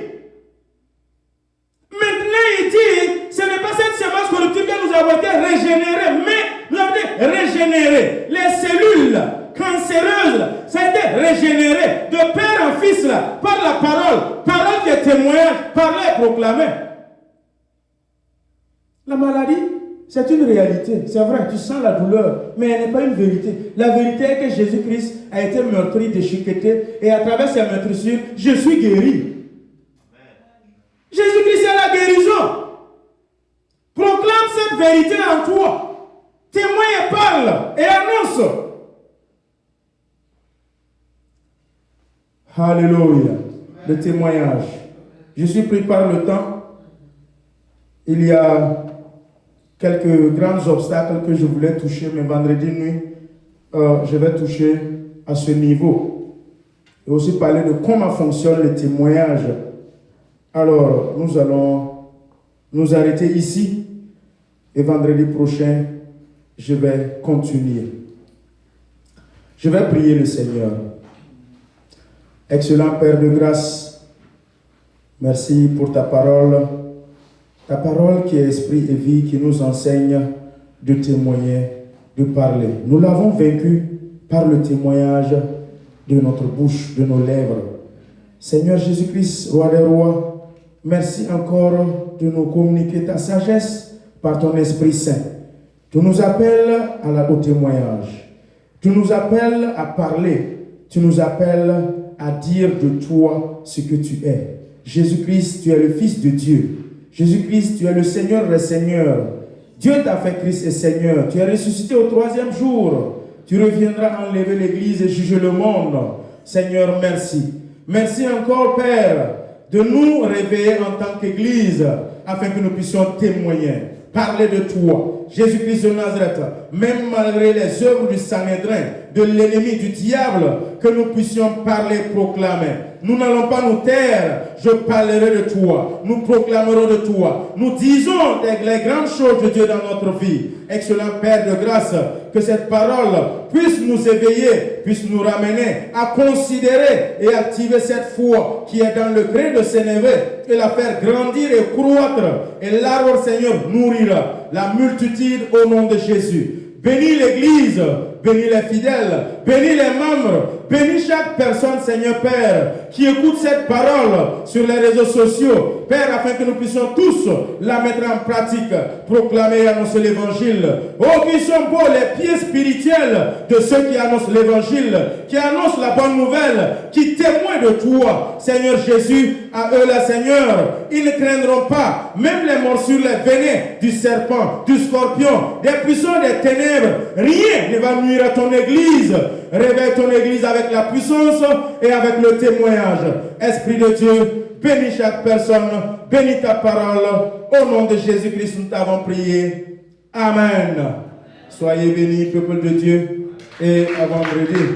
Maintenant, il dit, ce n'est pas cette semence corruptible que nous avons été régénérés, mais nous avons été régénérés. Les cellules cancéreuses, ça a été régénéré de père en fils là, par la parole qui est témoignage, parler et proclamer. La maladie, c'est une réalité, c'est vrai, tu sens la douleur, mais elle n'est pas une vérité. La vérité est que Jésus-Christ a été meurtri, déchiqueté, et à travers ses meurtrissures, je suis guéri. Jésus-Christ est la guérison. Proclame cette vérité en toi. Témoigne et parle et annonce. Alléluia. Le témoignage. Je suis pris par le temps. Il y a quelques grands obstacles que je voulais toucher, mais vendredi nuit, je vais toucher à ce niveau. Et aussi parler de comment fonctionne le témoignage. Alors, nous allons nous arrêter ici et vendredi prochain, je vais continuer. Je vais prier le Seigneur. Excellent Père de grâce, merci pour ta parole qui est esprit et vie, qui nous enseigne de témoigner, de parler. Nous l'avons vaincu par le témoignage de notre bouche, de nos lèvres. Seigneur Jésus-Christ, roi des rois, merci encore de nous communiquer ta sagesse par ton Esprit Saint. Tu nous appelles au témoignage. Tu nous appelles à parler. Tu nous appelles à dire de toi ce que tu es. Jésus-Christ, tu es le Fils de Dieu. Jésus-Christ, tu es le Seigneur des Seigneurs. Dieu t'a fait Christ et Seigneur. Tu es ressuscité au 3e jour. Tu reviendras enlever l'Église et juger le monde. Seigneur, merci. Merci encore, Père, de nous réveiller en tant qu'Église afin que nous puissions témoigner, parler de toi, Jésus-Christ de Nazareth, même malgré les œuvres du Sanhédrin, de l'ennemi, du diable, que nous puissions parler, proclamer. Nous n'allons pas nous taire, je parlerai de toi, nous proclamerons de toi, nous disons les grandes choses de Dieu dans notre vie. Excellent Père de grâce, que cette parole puisse nous éveiller, puisse nous ramener à considérer et activer cette foi qui est dans le gré de ses neveux et la faire grandir et croître. Et l'arbre, Seigneur, nourrira la multitude au nom de Jésus. Bénis l'Église, bénis les fidèles, bénis les membres, bénis chaque personne, Seigneur Père, qui écoute cette parole sur les réseaux sociaux. Père, afin que nous puissions tous la mettre en pratique, proclamer et annoncer l'Évangile. Oh, qui sont beaux les pieds spirituels de ceux qui annoncent l'Évangile, qui annoncent la bonne nouvelle, qui témoignent de toi, Seigneur Jésus. À eux, là, Seigneur, ils ne craindront pas, même les morsures, les venins du serpent, du scorpion, des puissants des ténèbres. Rien ne va nuire à ton Église. Réveille ton Église avec la puissance et avec le témoignage. Esprit de Dieu, bénis chaque personne, bénis ta parole. Au nom de Jésus-Christ, nous t'avons prié. Amen. Soyez bénis, peuple de Dieu, et à vendredi.